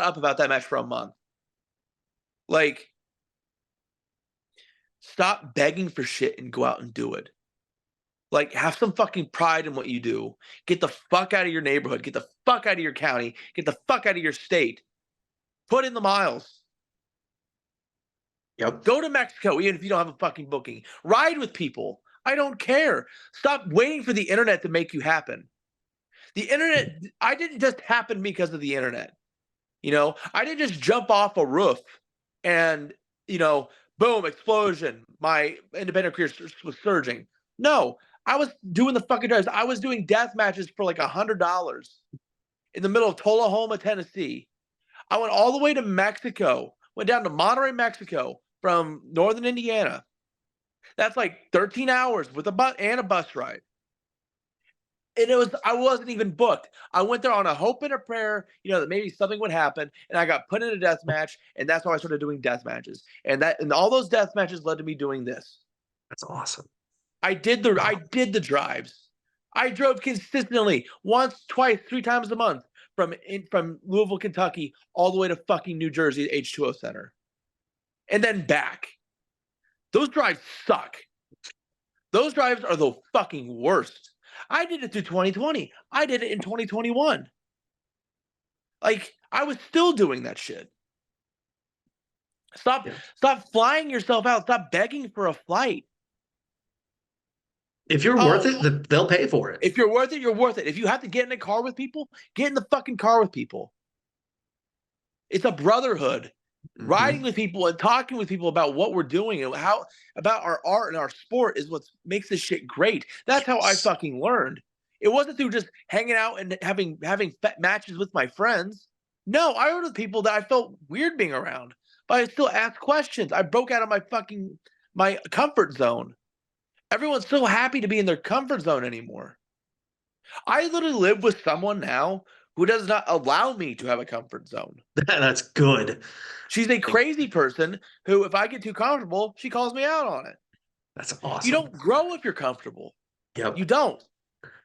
up about that match for a month. Like, stop begging for shit and go out and do it. Like, have some fucking pride in what you do. Get the fuck out of your neighborhood. Get the fuck out of your county. Get the fuck out of your state. Put in the miles. Yep. Go to Mexico, even if you don't have a fucking booking. Ride with people. I don't care. Stop waiting for the internet to make you happen. The internet, I didn't just happen because of the internet. I didn't just jump off a roof and, boom, explosion. My independent career was surging. No, I was doing the fucking drives. I was doing death matches for like $100 in the middle of Tullahoma, Tennessee. I went all the way to Mexico, went down to Monterrey, Mexico from northern Indiana. That's like 13 hours with a bus and a bus ride. I wasn't even booked. I went there on a hope and a prayer, that maybe something would happen, and I got put in a death match, and that's how I started doing death matches. And all those death matches led to me doing this. That's awesome. I did the drives. I drove consistently once, twice, 3 times a month from Louisville, Kentucky, all the way to fucking New Jersey H2O Center, and then back. Those drives suck. Those drives are the fucking worst. I did it through 2020. I did it in 2021. Like, I was still doing that shit. Stop Yeah. stop flying yourself out. Stop begging for a flight. If you're worth Oh, it, they'll pay for it. if you're worth it, you're worth it. If you have to get in a car with people, get in the fucking car with people. It's a brotherhood. Riding Hmm. with people and talking with people about what we're doing and how about our art and our sport is what makes this shit great. That's how I Yes. fucking learned. It wasn't through just hanging out and having matches with my friends. No, I rode with people that I felt weird being around, but I still asked questions. I broke out of my comfort zone. Everyone's so happy to be in their comfort zone anymore. I literally live with someone now who does not allow me to have a comfort zone. That's good. She's a crazy person who, if I get too comfortable, she calls me out on it. That's You awesome. don't grow if you're comfortable. Yep. You don't.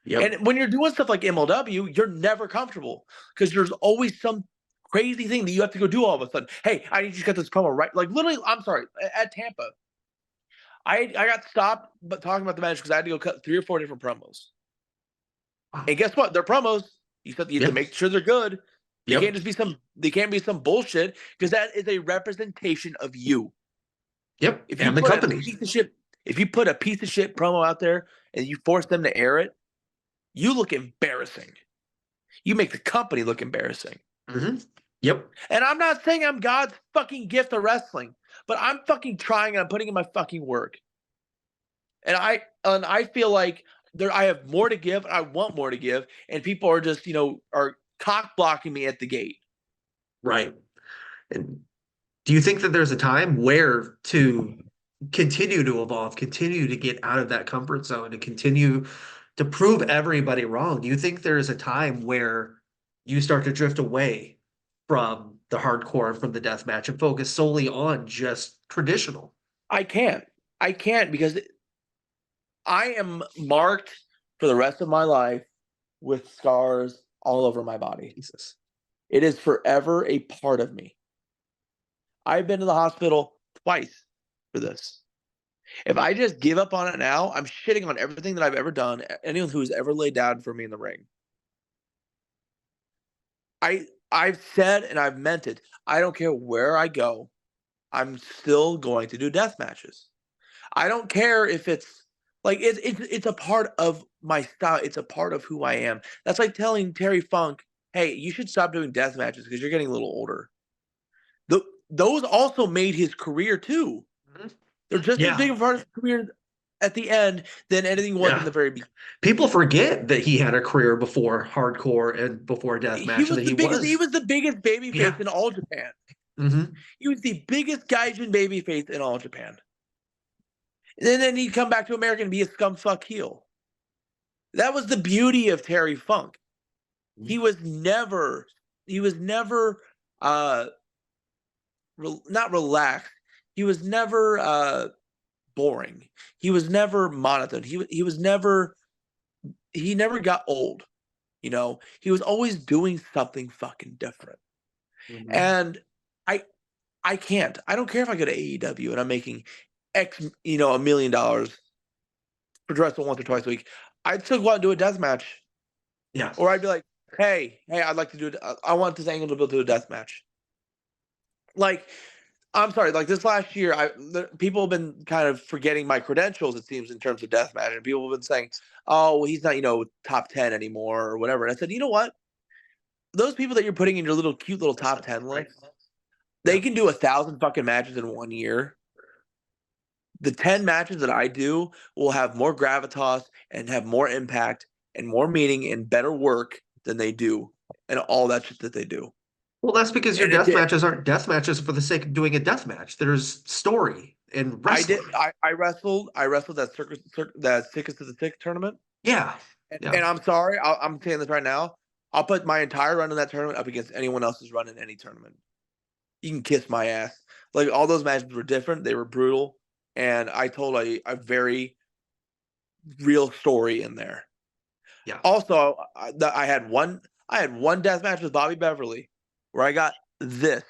Yep. And when you're doing stuff like MLW, you're never comfortable because there's always some crazy thing that you have to go do all of a sudden. Hey, I need you to get this promo right. Like literally, I'm sorry, at Tampa, I got stopped but talking about the match because I had to go cut 3 or 4 different promos. Wow. And guess what? They're promos. You have to Yep. make sure they're good. Yep. They can't be some bullshit because that is a representation of you. Yep. If you And the put a company. piece of shit, if you put a piece of shit promo out there and you force them to air it, you look embarrassing. You make the company look embarrassing. Hmm. Yep. And I'm not saying I'm God's fucking gift of wrestling, but I'm fucking trying and I'm putting in my fucking work. And I feel like I have more to give and I want more to give, and people are just, are cock blocking me at the gate. Right. And do you think that there's a time where to continue to evolve, continue to get out of that comfort zone, to continue to prove everybody wrong? Do you think there's a time where you start to drift away from the hardcore and from the death match and focus solely on just traditional? I can't. I can't because I am marked for the rest of my life with scars all over my body. Jesus. It is forever a part of me. I've been to the hospital twice for this. If I just give up on it now, I'm shitting on everything that I've ever done, anyone who's ever laid down for me in the ring. I've said and I've meant it. I don't care where I go. I'm still going to do death matches. I don't care if it's like it's a part of my style. It's a part of who I am. That's like telling Terry Funk, "Hey, you should stop doing death matches because you're getting a little older." Those also made his career too. Mhm. They're just as Yeah. big a part of his career at the end than anything was in Yeah. the very beginning. People forget that he had a career before hardcore and before deathmatch and that he He was. was the biggest Yeah. babyface in all Japan. Hmm. He was the biggest gaijin babyface in all Japan. And then he'd come back to America and be a scumfuck heel. That was the beauty of Terry Funk. He was never uh not relaxed. He was never boring. He was never monotone. He never got old, He was always doing something fucking different. Hmm. And I I can't. I don't care if I go to AEW and I'm making X, $1 million for wrestling once or twice a week. I'd still go out and do a death match. Yeah. Or I'd be like, hey, I'd like to do it. I want this angle to build to a death match. Like, I'm sorry, like this last year, people have been kind of forgetting my credentials, it seems, in terms of death match. And people have been saying, oh, well, he's not, top 10 anymore or whatever. And I said, you know what? Those people that you're putting in your little cute little top 10 list, Yeah. they can do 1,000 fucking matches in 1 year. The 10 matches that I do will have more gravitas and have more impact and more meaning and better work than they do and all that shit that they do. Well, that's because your And it death did. matches aren't death matches for the sake of doing a death match. There's story in I did. wrestling. I wrestled that that Sickest of the Sick tournament. Yeah. Yeah. And I'm sorry, I'm saying this right now. I'll put my entire run in that tournament up against anyone else's run in any tournament. You can kiss my ass. Like all those matches were different. They were brutal, and I told a very real story in there. Yeah. Also, I had one death match with Bobby Beverly where I got this.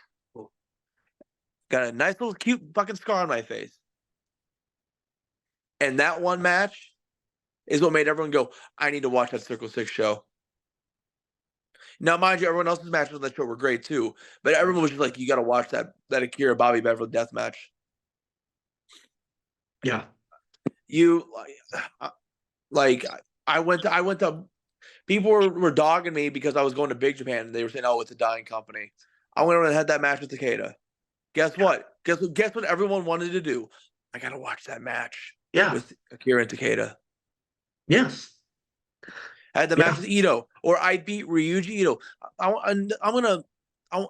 Got a nice little cute fucking scar on my face. And that one match is what made everyone go, I need to watch that Circle Six show. Now, mind you, everyone else's matches on that show were great too, but everyone was just like, you got to watch that Akira Bobby Beverly death match. Yeah. You like I went to people were dogging me because I was going to Big Japan and they were saying, oh, it's a dying company. I went over and had that match with Takeda. Guess Yeah. what? Guess what everyone wanted to do? I gotta watch that match Yeah. with Akira and Takeda. Yes. I had the match Yeah. with Ito, or I beat Ryuji Ito. I'm gonna. To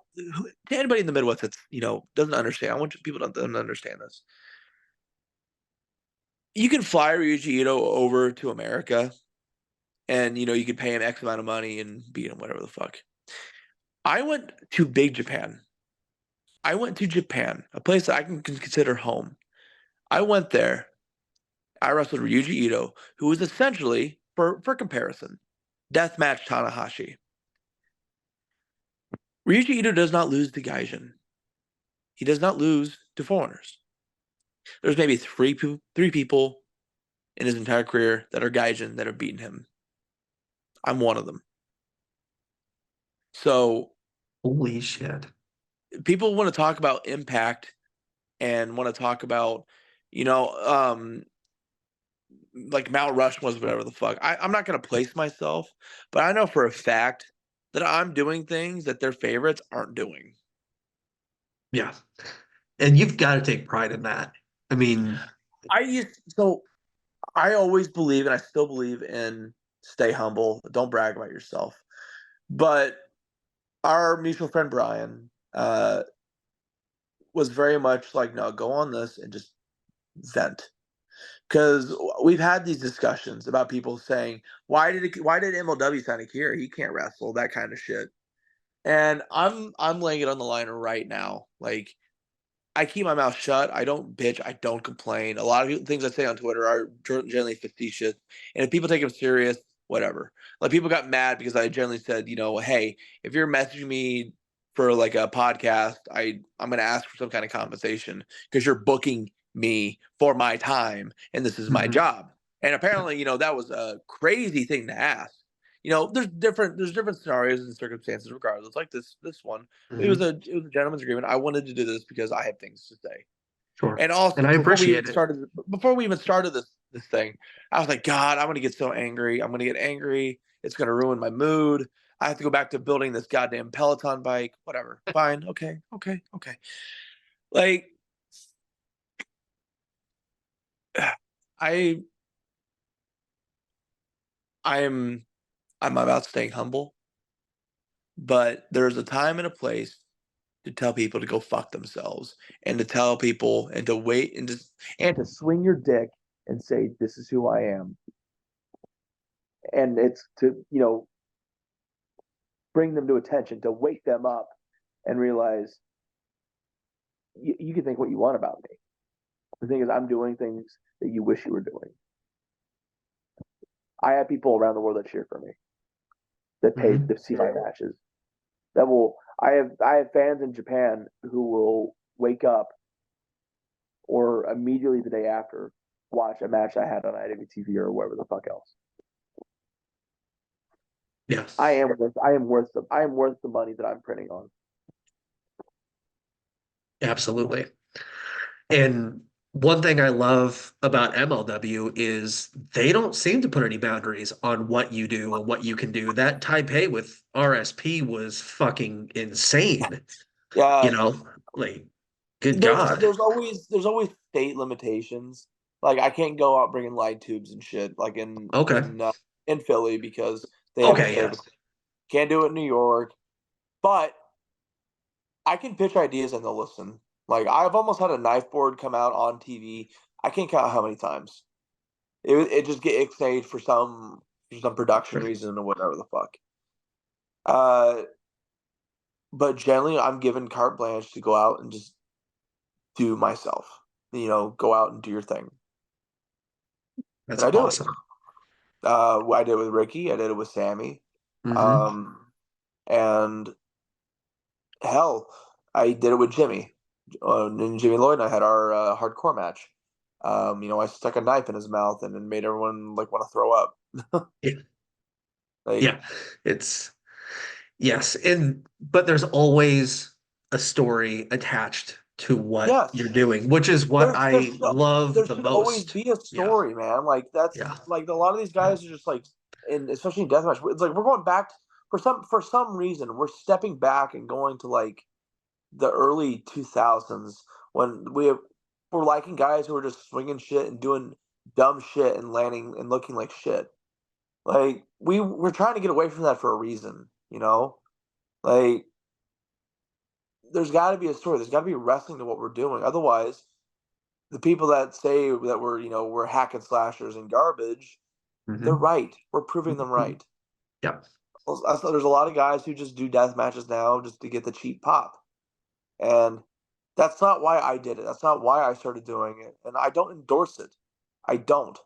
anybody in the Midwest that's doesn't understand, I want people to understand this. You can fly Ryuji Ito over to America, and you could pay him X amount of money and beat him, whatever the fuck. I went to Big Japan. I went to Japan, a place that I can consider home. I went there. I wrestled Ryuji Ito, who was essentially, for comparison, Deathmatch Tanahashi. Ryuji Ito does not lose to Gaijin. He does not lose to foreigners. There's maybe three people in his entire career that are Gaijin that have beaten him. I'm one of them. So Holy shit. people want to talk about impact and want to talk about, you know, like Mount Rushmore's whatever the fuck. I'm not going to place myself, but I know for a fact that I'm doing things that their favorites aren't doing. Yeah. And you've got to take pride in that. I mean, So I always believe, and I still believe in stay humble. Don't brag about yourself. But our mutual friend Brian was very much like, no, go on this and just vent. Because we've had these discussions about people saying, why did MLW sign Akira? He can't wrestle, that kind of shit. And I'm laying it on the line right now. Like I keep my mouth shut. I don't bitch. I don't complain. A lot of things I say on Twitter are generally facetious, and if people take them serious, whatever. Like people got mad because I generally said, hey, if you're messaging me for like a podcast, I'm going to ask for some kind of compensation because you're booking me for my time, and this is my mhm. job. And apparently, that was a crazy thing to ask. There's different scenarios and circumstances regardless. Like this one, Mhm. it was a gentleman's agreement. I wanted to do this because I have things to say. Sure. And And also I appreciate it. before we even started this thing, I was like, God, I'm gonna get so angry. I'm gonna get angry. It's gonna ruin my mood. I have to go back to building this goddamn Peloton bike. Whatever. Fine. Okay. Okay. Okay. Like I I'm I'm about staying humble, but there's a time and a place to tell people to go fuck themselves and to tell people and to wait and to swing your dick and say this is who I am. And it's to bring them to attention, to wake them up and realize you can think what you want about me. The thing is, I'm doing things that you wish you were doing. I have people around the world that cheer for me, that pay Mhm. to see my matches. That will. I have fans in Japan who will wake up or immediately the day after watch a match I had on IWTV or wherever the fuck else. Yes. I am worth the money that I'm printing on. Absolutely. And one thing I love about MLW is they don't seem to put any boundaries on what you do and what you can do. That Taipei with RSP was fucking insane. You Yeah, know, like, good God. there's always state limitations. Like I can't go out bringing light tubes and shit like Okay. in Philly because they have a Okay. service. Yes. Can't do it in New York, but I can pitch ideas and they'll listen. Like I've almost had a knife board come out on TV. I can't count how many times. It just get ixnayed for some for some production Right. reason or whatever the fuck. Uh, but generally, I'm given carte blanche to go out and just do myself. Go out and do your thing, and That's I do it. awesome. I did it with Rickey. I did it with Sammy. Hmm. Um, and hell, I did it with Jimmy. And Jimmy Lloyd and I had our hardcore match. I stuck a knife in his mouth and then made everyone like want to throw up. Yeah. Like, Yeah. It's yes. But there's always a story attached to what yes, you're doing, which is what there there I should there love the should always most. be a Yeah. story, man. Like that's Yeah. like a lot of these Yeah. guys are just like, and especially in deathmatch, it's like we're going back for some reason we're stepping back and going to like the early 2000s when we're liking guys who are just swinging shit and doing dumb shit and landing and looking like shit. Like we're trying to get away from that for a reason, you know? Like there's got to be a story. There's got to be wrestling to what we're doing. Otherwise, the people that say that we're hack and slashers and garbage, they're Hmm. right. We're proving them right. Yeah. There's a lot of guys who just do death matches now just to get the cheap pop. And that's not why I did it. That's not why I started doing it. And I don't endorse it. I don't.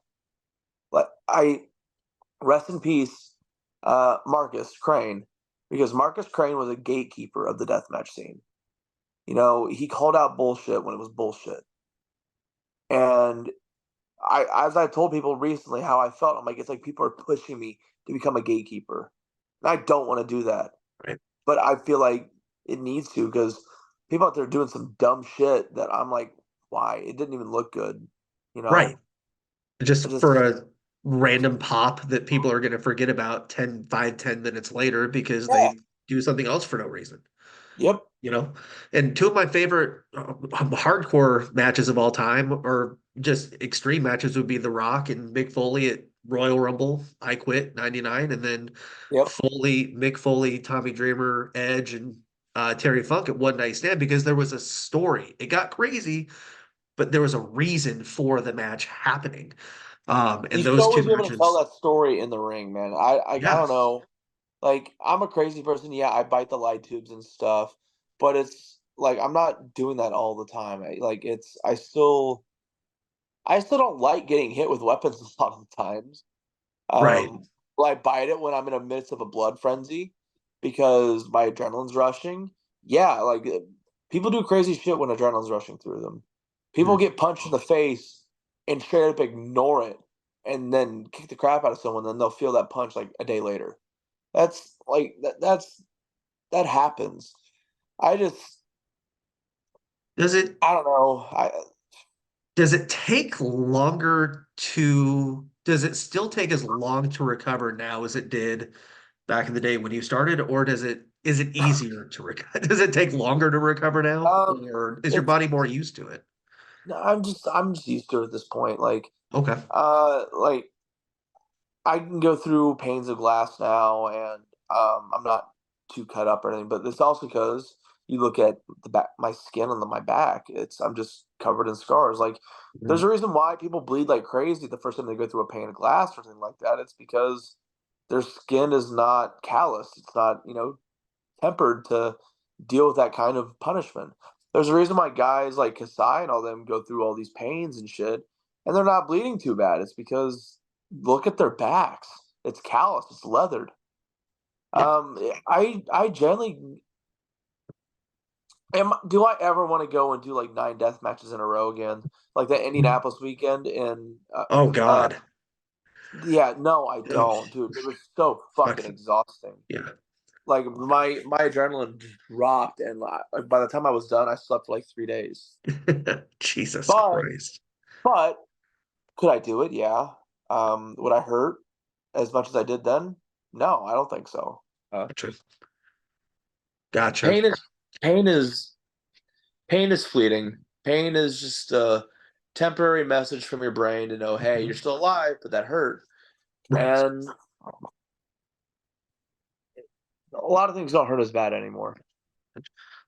But I rest in peace, Marcus Crane, because Marcus Crane was a gatekeeper of the deathmatch scene. He called out bullshit when it was bullshit. And as I told people recently how I felt, I'm like, it's like people are pushing me to become a gatekeeper. And I don't want to do that. Right. But I feel like it needs to because people out there doing some dumb shit that I'm like, why? It didn't even look good. You Right. know, it Just for just, a random pop that people are going to forget about 10 minutes later because yeah, they do something else for no reason. yep, You know, and two of my favorite hardcore matches of all time, or just extreme matches, would be The Rock and Mick Foley at Royal Rumble. I Quit '99, and then yep. Mick Foley, Tommy Dreamer, Edge, and Terry Funk at One Night Stand, because there was a story. It got crazy, but there was a reason for the match happening. You And should those two always be able to tell matches, that story in the ring, man. I yeah, don't know. Like, I'm a crazy person. Yeah, I bite the light tubes and stuff, but it's like I'm not doing that all the time. I still don't like getting hit with weapons a lot of the times. right, Will I bite it when I'm in the midst of a blood frenzy because my adrenaline's rushing? Yeah, like people do crazy shit when adrenaline's rushing through them. People mm, get punched in the face and straight up ignore it and then kick the crap out of someone, then they'll feel that punch like a day later. That's like that happens. I just does it I don't know. does it take longer to does it still take as long to recover now as it did back in the day when you started, or is it easier to recover? Does it take longer to recover now, um or is your it's body more used to it? no, I'm just used to it at this point. Okay. Like I can go through panes of glass now, and I'm not too cut up or anything. But it's also because you look at the back, my skin on my back. I'm just covered in scars. Like there's Mhm. a reason why people bleed like crazy the first time they go through a pane of glass or something like that. It's because their skin is not calloused. It's not tempered to deal with that kind of punishment. There's a reason why guys like Kasai and all them go through all these pains and shit, and they're not bleeding too bad. It's because look at their backs. It's callous. It's leathered. Yeah. I generally Do I ever want to go and do like 9 death matches in a row again, like that Indianapolis weekend? And Oh uh, God. yeah, no, I Ugh, don't, dude. It was so fucking fuck. exhausting. Yeah. Like my adrenaline dropped, and like, by the time I was done, I slept for like 3 days. Jesus But Christ. but could I do it? Yeah. Would I hurt as much as I did then? No, I don't think so. Gotcha. Gotcha. Pain is pain is pain is fleeting. Pain is just a temporary message from your brain to know, hey, you're still alive, but that hurt. Right. And a lot of things don't hurt as bad anymore.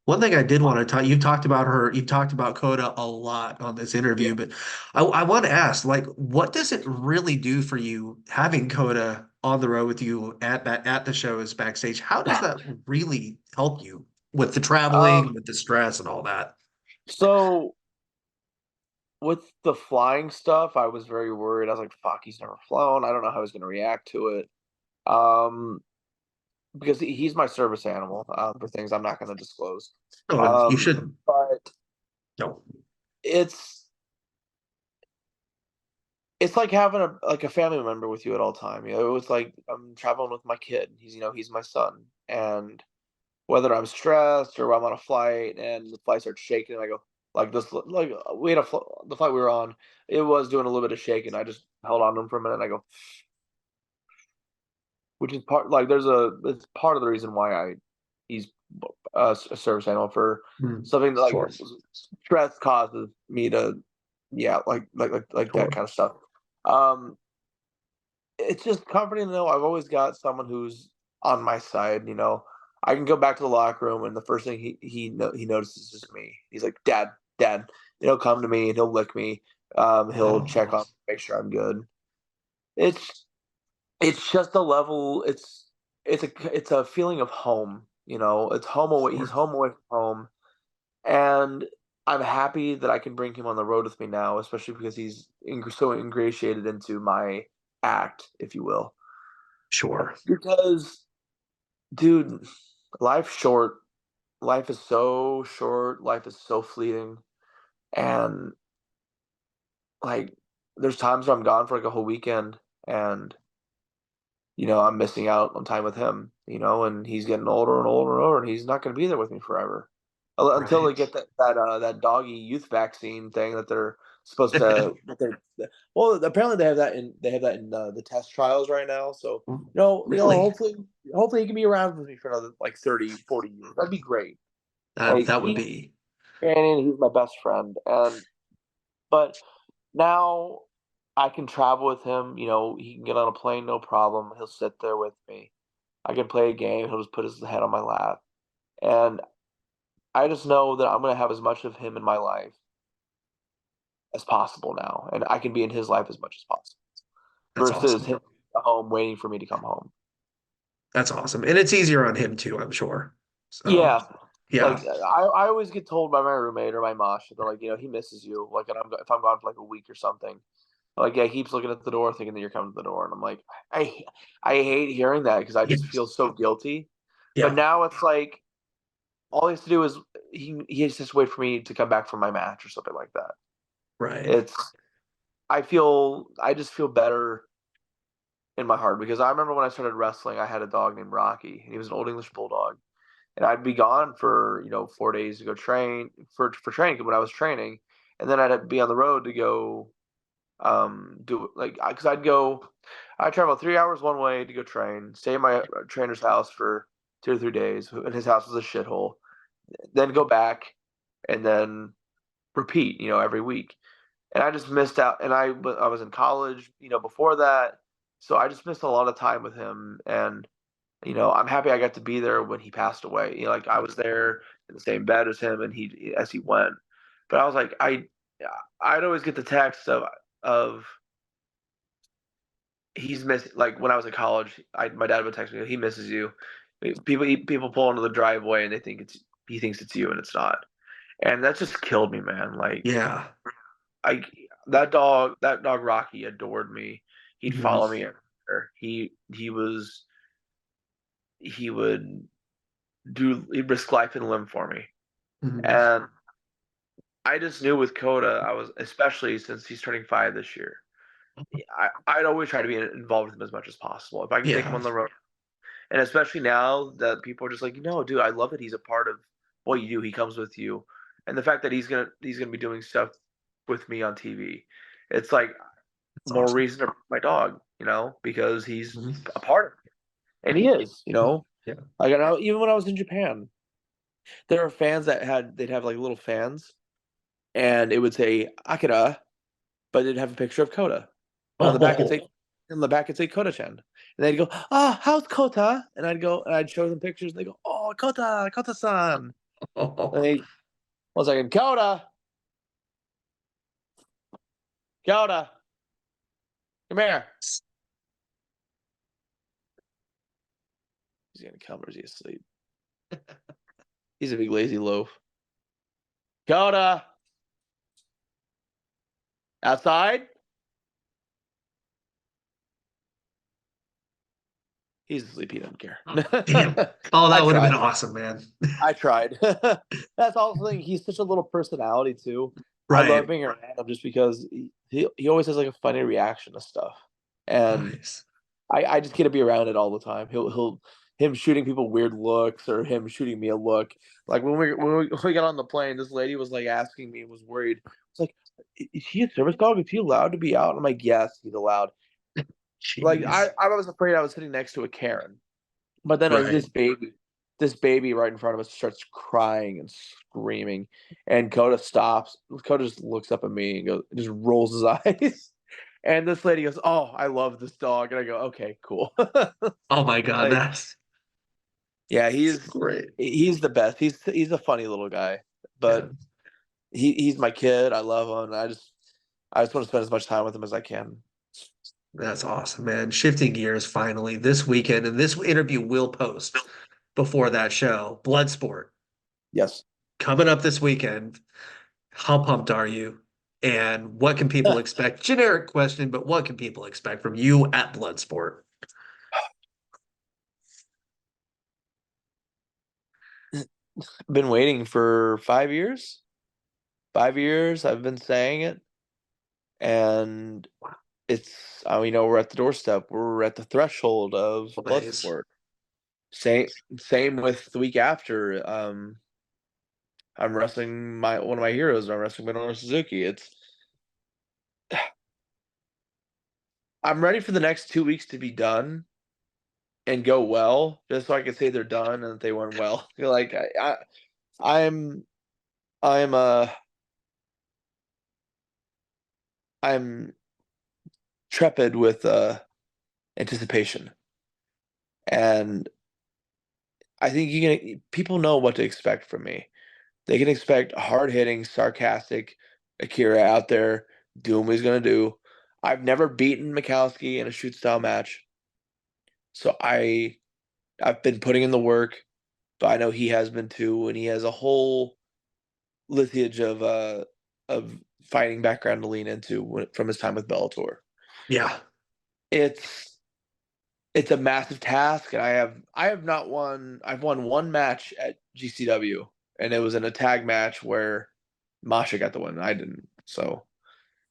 One thing I did want to talk, you've talked about Coda a lot on this Yeah. interview, but I want to ask, like, what does it really do for you having Coda on the road with you at the shows backstage. How does that really help you with the traveling, Um, with the stress and all that? so with the flying stuff, I was very worried. I was like, "Fuck, he's never flown. I don't know how he's going to react to it." Um, because he's my service animal for things I'm not going to disclose. Oh, and you should But no. it's it's like having a family member with you at all time. You know, it was like I'm traveling with my kid. He's my son, and whether I'm stressed or I'm on a flight and the flight starts shaking, and I go like we had the flight we were on. It was doing a little bit of shaking. I just held on to him for a minute. And I go, which is part like it's part of the reason why he's a service animal for Mm, something that, like sure, stress causes me to yeah like that sure, kind of stuff. Um, it's just comforting to know I've always got someone who's on my side. I can go back to the locker room, and the first thing he notices is me. He's like, "Dad, Dad." He'll come to me and he'll lick me. He'll check on, oh, make sure I'm good. It's it's just a level. It's a feeling of home. It's home away. He's sure, home away from home, and I'm happy that I can bring him on the road with me now, especially because he's so ingratiated into my act, if you will. sure, Because, dude, life's short. Life is so short. Life is so fleeting. And, like, there's times where I'm gone for like a whole weekend and, I'm missing out on time with him, and he's getting older and older and older, and he's not going to be there with me forever. Until they right. get that doggy youth vaccine thing that they're supposed to, well, apparently they have that in the test trials right now. So, Really? hopefully he can be around with me for another like 30, 40 years. That'd be great. That Like that would be he's my best friend, but now I can travel with him. He can get on a plane, no problem. He'll sit there with me. I can play a game. He'll just put his head on my lap, and I just know that I'm gonna have as much of him in my life as possible now, and I can be in his life as much as possible that's versus awesome. him at home waiting for me to come home. That's awesome. And it's easier on him too, I'm sure. So, Yeah, like yeah. I always get told by my roommate or my mosh, they're like, he misses you. Like, and if I'm gone for like a week or something, like, yeah, he keeps looking at the door, thinking that you're coming to the door, and I'm like, I I hate hearing that because I just Yes. feel so guilty. But Yeah, now it's like all he has to do is he has to just wait for me to come back from my match or something like that. right. It's I just feel better in my heart because I remember when I started wrestling, I had a dog named Rocky, and he was an old English bulldog, and I'd be gone for 4 days to go train for training when I was training, and then I'd be on the road to go do like because I'd travel 3 hours one way to go train, stay at my trainer's house for 2 or 3 days, and his house was a shithole, then go back and then repeat, every week. And I just missed out. And I was in college, before that, so I just missed a lot of time with him. And I'm happy I got to be there when he passed away. Like I was there in the same bed as him, and he as he went. But I was like, I'd always get the text of he's missing. Like when I was in college, my dad would text me, he misses you. People pull into the driveway and he thinks it's you, and it's not. And that just killed me, man. Like Yeah. I that dog Rocky adored me. He'd Mhm. follow me everywhere. He would he'd risk life and limb for me. Mhm. And I just knew with Coda, I was especially since he's turning 5 this year. I'd always try to be involved with him as much as possible. If I can take him Yeah. on the road, and especially now that people are just like, dude, I love that he's a part of what you do. He comes with you, and the fact that he's gonna be doing stuff with me on TV. It's like That's more awesome. reason to bring my dog, because he's Mhm. a part of it. And he is, Yeah. Like, even when I was in Japan, there were fans they'd have like little fans, and it would say Akira, but it'd have a picture of Kota. And on the back, Oh. it'd say Kota-chan. And they'd go, "Ah, how's Kota?" And I'd show them pictures, and they go, "Oh, Kota, Kota-san." And they, 1 second, Kota, Kota, come here. he gonna come or is he asleep? He's a big lazy loaf. Coda! Outside? He's asleep. He doesn't care. Oh, damn. Oh, I that would have been tried. awesome, man. I tried. That's also the thing. He's such a little personality too. I love Right. being around him just because he always has like a funny reaction to stuff, and Nice. I just get to be around it all the time. He'll him shooting people weird looks or him shooting me a look. Like when we got on the plane, this lady was like asking me and was worried. It's like, is he a service dog? Is he allowed to be out? I'm like, yes, he's allowed. Like Jeez. I was afraid I was sitting next to a Karen. But then Right. this baby right in front of us starts crying and screaming, and Coda stops. Coda just looks up at me and goes, just rolls his eyes. And this lady goes, "Oh, I love this dog." And I go, "Okay, cool." Oh my God, Like, yeah, that's great. he's the best. He's a funny little guy, Yeah, but he's my kid. I love him. And I just want to spend as much time with him as I can. that's awesome, man. Shifting gears finally this weekend, and this interview will post before that show. Bloodsport Yes. coming up this weekend. How pumped are you? And what can people expect? Generic question, but what can people expect from you at Bloodsport? Been waiting for 5 years. 5 years. I've been saying it, and it's we're at the doorstep. We're at the threshold of Nice. Bloodsport. Same same with the week after. I'm wrestling my one of my heroes. I'm wrestling Minoru Suzuki. I'm ready for the next 2 weeks to be done and go well, just so I can say they're done and that they went well. Like I'm I'm I'm trepid with anticipation, and I think people know what to expect from me. They can expect hard hitting, sarcastic Akira out there doing what he's gonna do. I've never beaten Mikowski in a shoot style match, so I've been putting in the work, but I know he has been too, and he has a whole lineage of fighting background to lean into from his time with Bellator. Yeah. It's it's a massive task, and I have not won. I've won one match at GCW, and it was in a tag match where Masha got the win. I didn't. So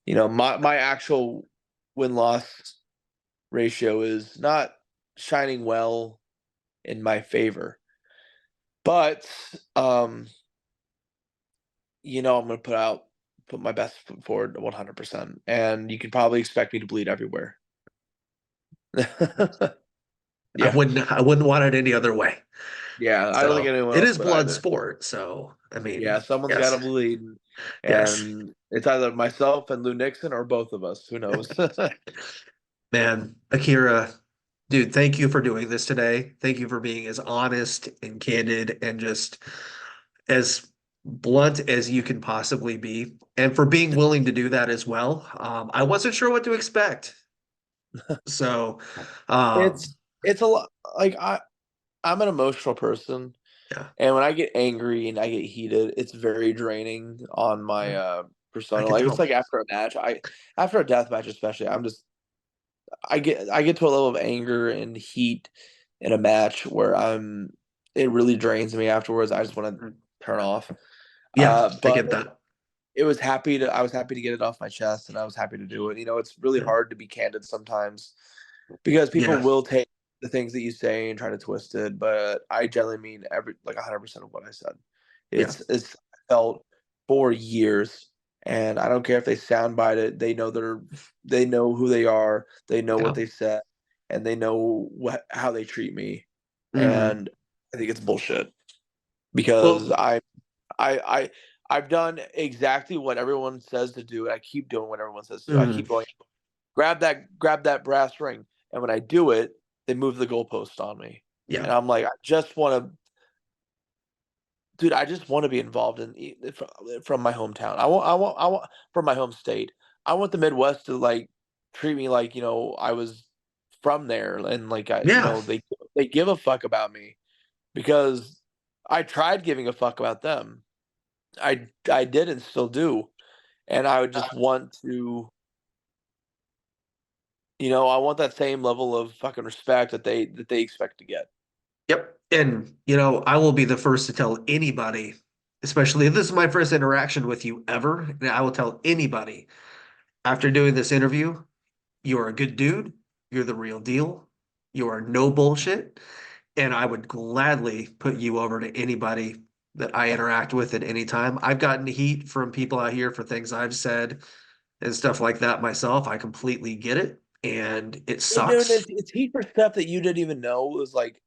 my actual win loss ratio is not shining well in my favor. But I'm gonna put my best foot forward 100%, and you can probably expect me to bleed everywhere. Yeah, I wouldn't want it any other way. yeah. I don't think So anyone it else is would blood either. sport. So I Yeah, mean, someone's got to yes, bleed, yes. and it's either myself and Lou Nixon or both of us. Who knows? Man, Akira, dude, thank you for doing this today. Thank you for being as honest and candid and just as blunt as you can possibly be, and for being willing to do that as well. I wasn't sure what to expect. So, um, It's a lot. Like I'm an emotional person, yeah, and when I get angry and I get heated, it's very draining on my I persona. can Like it's tell. like after a match, after a death match especially, I get to a level of anger and heat in a match where it really drains me afterwards. I just want to turn off. Yeah, I But get that. I was happy to get it off my chest, and I was happy to do it. It's really Yeah, hard to be candid sometimes because people yeah, will take the things that you say and try to twist it, but I generally mean every like 100% of what I said. yeah, It's felt for years, and I don't care if they soundbite it. They know who they are, they know what yeah. they said, and they know how they treat me. Hmm. And I think it's bullshit because Well, I I I've done exactly what everyone says to do, and I keep doing what everyone says to do. I mm, keep going, grab that brass ring. And when I do it, they move the goalpost on me. yeah, And I'm like, I just want to be involved from my hometown. I want from my home state. I want the Midwest to like treat me like, I was from there and like yeah. they give a fuck about me because I tried giving a fuck about them. I did and still do, and I would just want to, I want that same level of fucking respect that they expect to get. Yep. And, you know, I will be the first to tell anybody, especially if this is my first interaction with you ever, and I will tell anybody after doing this interview, you're a good dude, you're the real deal, you are no bullshit, and I would gladly put you over to anybody that I interact with at any time. I've gotten heat from people out here for things I've said and stuff like that myself. I completely get it, and it And, dude, sucks. it's heat for stuff that you didn't even know was like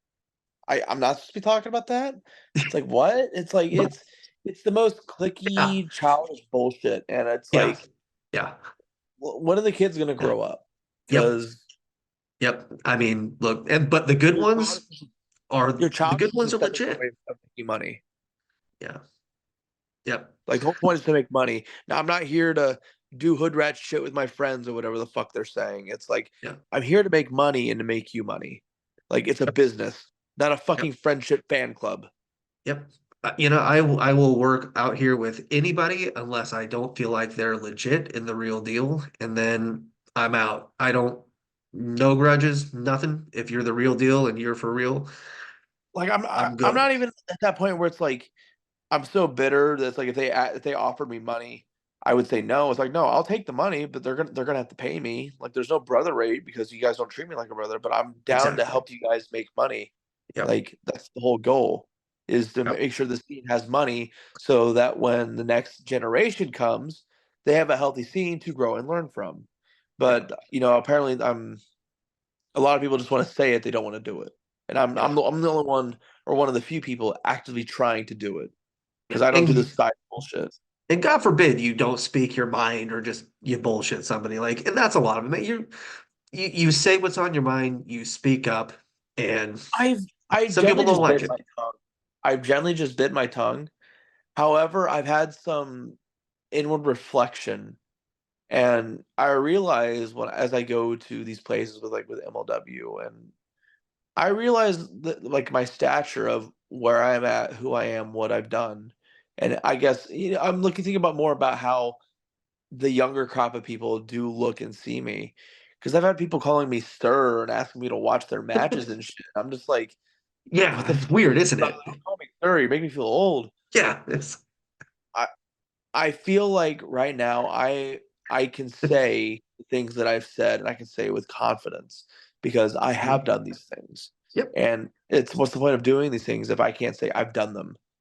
I'm not supposed to be talking about that. It's like what? It's like But it's the most yeah, clicky childish bullshit, and it's yeah, like, yeah, when are the kids gonna yeah. grow up? Yep. Because Yep. I mean, look, and but the good your child ones are your the child good is just ones a are stepping legit. away from making money. Yeah. Yep. Like the whole point is to make money. Now I'm not here to do hood rat shit with my friends or whatever the fuck they're saying. It's like Yeah. I'm here to make money and to make you money. Like it's a Yep. business, not a Yep. fucking friendship fan club. Yep. You know, I will work out here with anybody unless I don't feel like they're legit and the real deal, and then I'm out. I don't no grudges, nothing. If you're the real deal and you're for real, Like I'm I'm good. not even at that point where it's like I'm so bitter that it's like if they offered me money, I would say no. It's like no, I'll take the money, but they're gonna have to pay me. Like there's no brother rate because you guys don't treat me like a brother, but I'm down to Exactly. help you guys make money. Yep. Like that's the whole goal is to Yep. make sure the scene has money so that when the next generation comes, they have a healthy scene to grow and learn from. Yep. But apparently I'm a lot of people just want to say it, they don't want to do it. And Yeah. I'm the only one or one of the few people actively trying to do it because Yep. I don't do this side bullshit. And God forbid you don't speak your mind or just you bullshit somebody like, and that's a lot of it. You say what's on your mind, you speak up, and I've I some people generally don't just like bit it. my tongue. I've generally just bit my tongue. However, I've had some inward reflection, and I realize when as I go to these places with MLW, and I realize that like my stature of where I'm at, who I am, what I've done, and I guess I'm looking thinking about more about how the younger crop of people do look and see me. Because I've had people calling me sir and asking me to watch their matches and shit. I'm just like, what Yeah, the it's fuck? weird, isn't Don't it? call me sir. You make me feel old. Yeah, it's I I feel like right now I can say the things that I've said and I can say it with confidence because I have Mhm. done these things. Yep. And it's what's the point of doing these things if I can't say I've done them?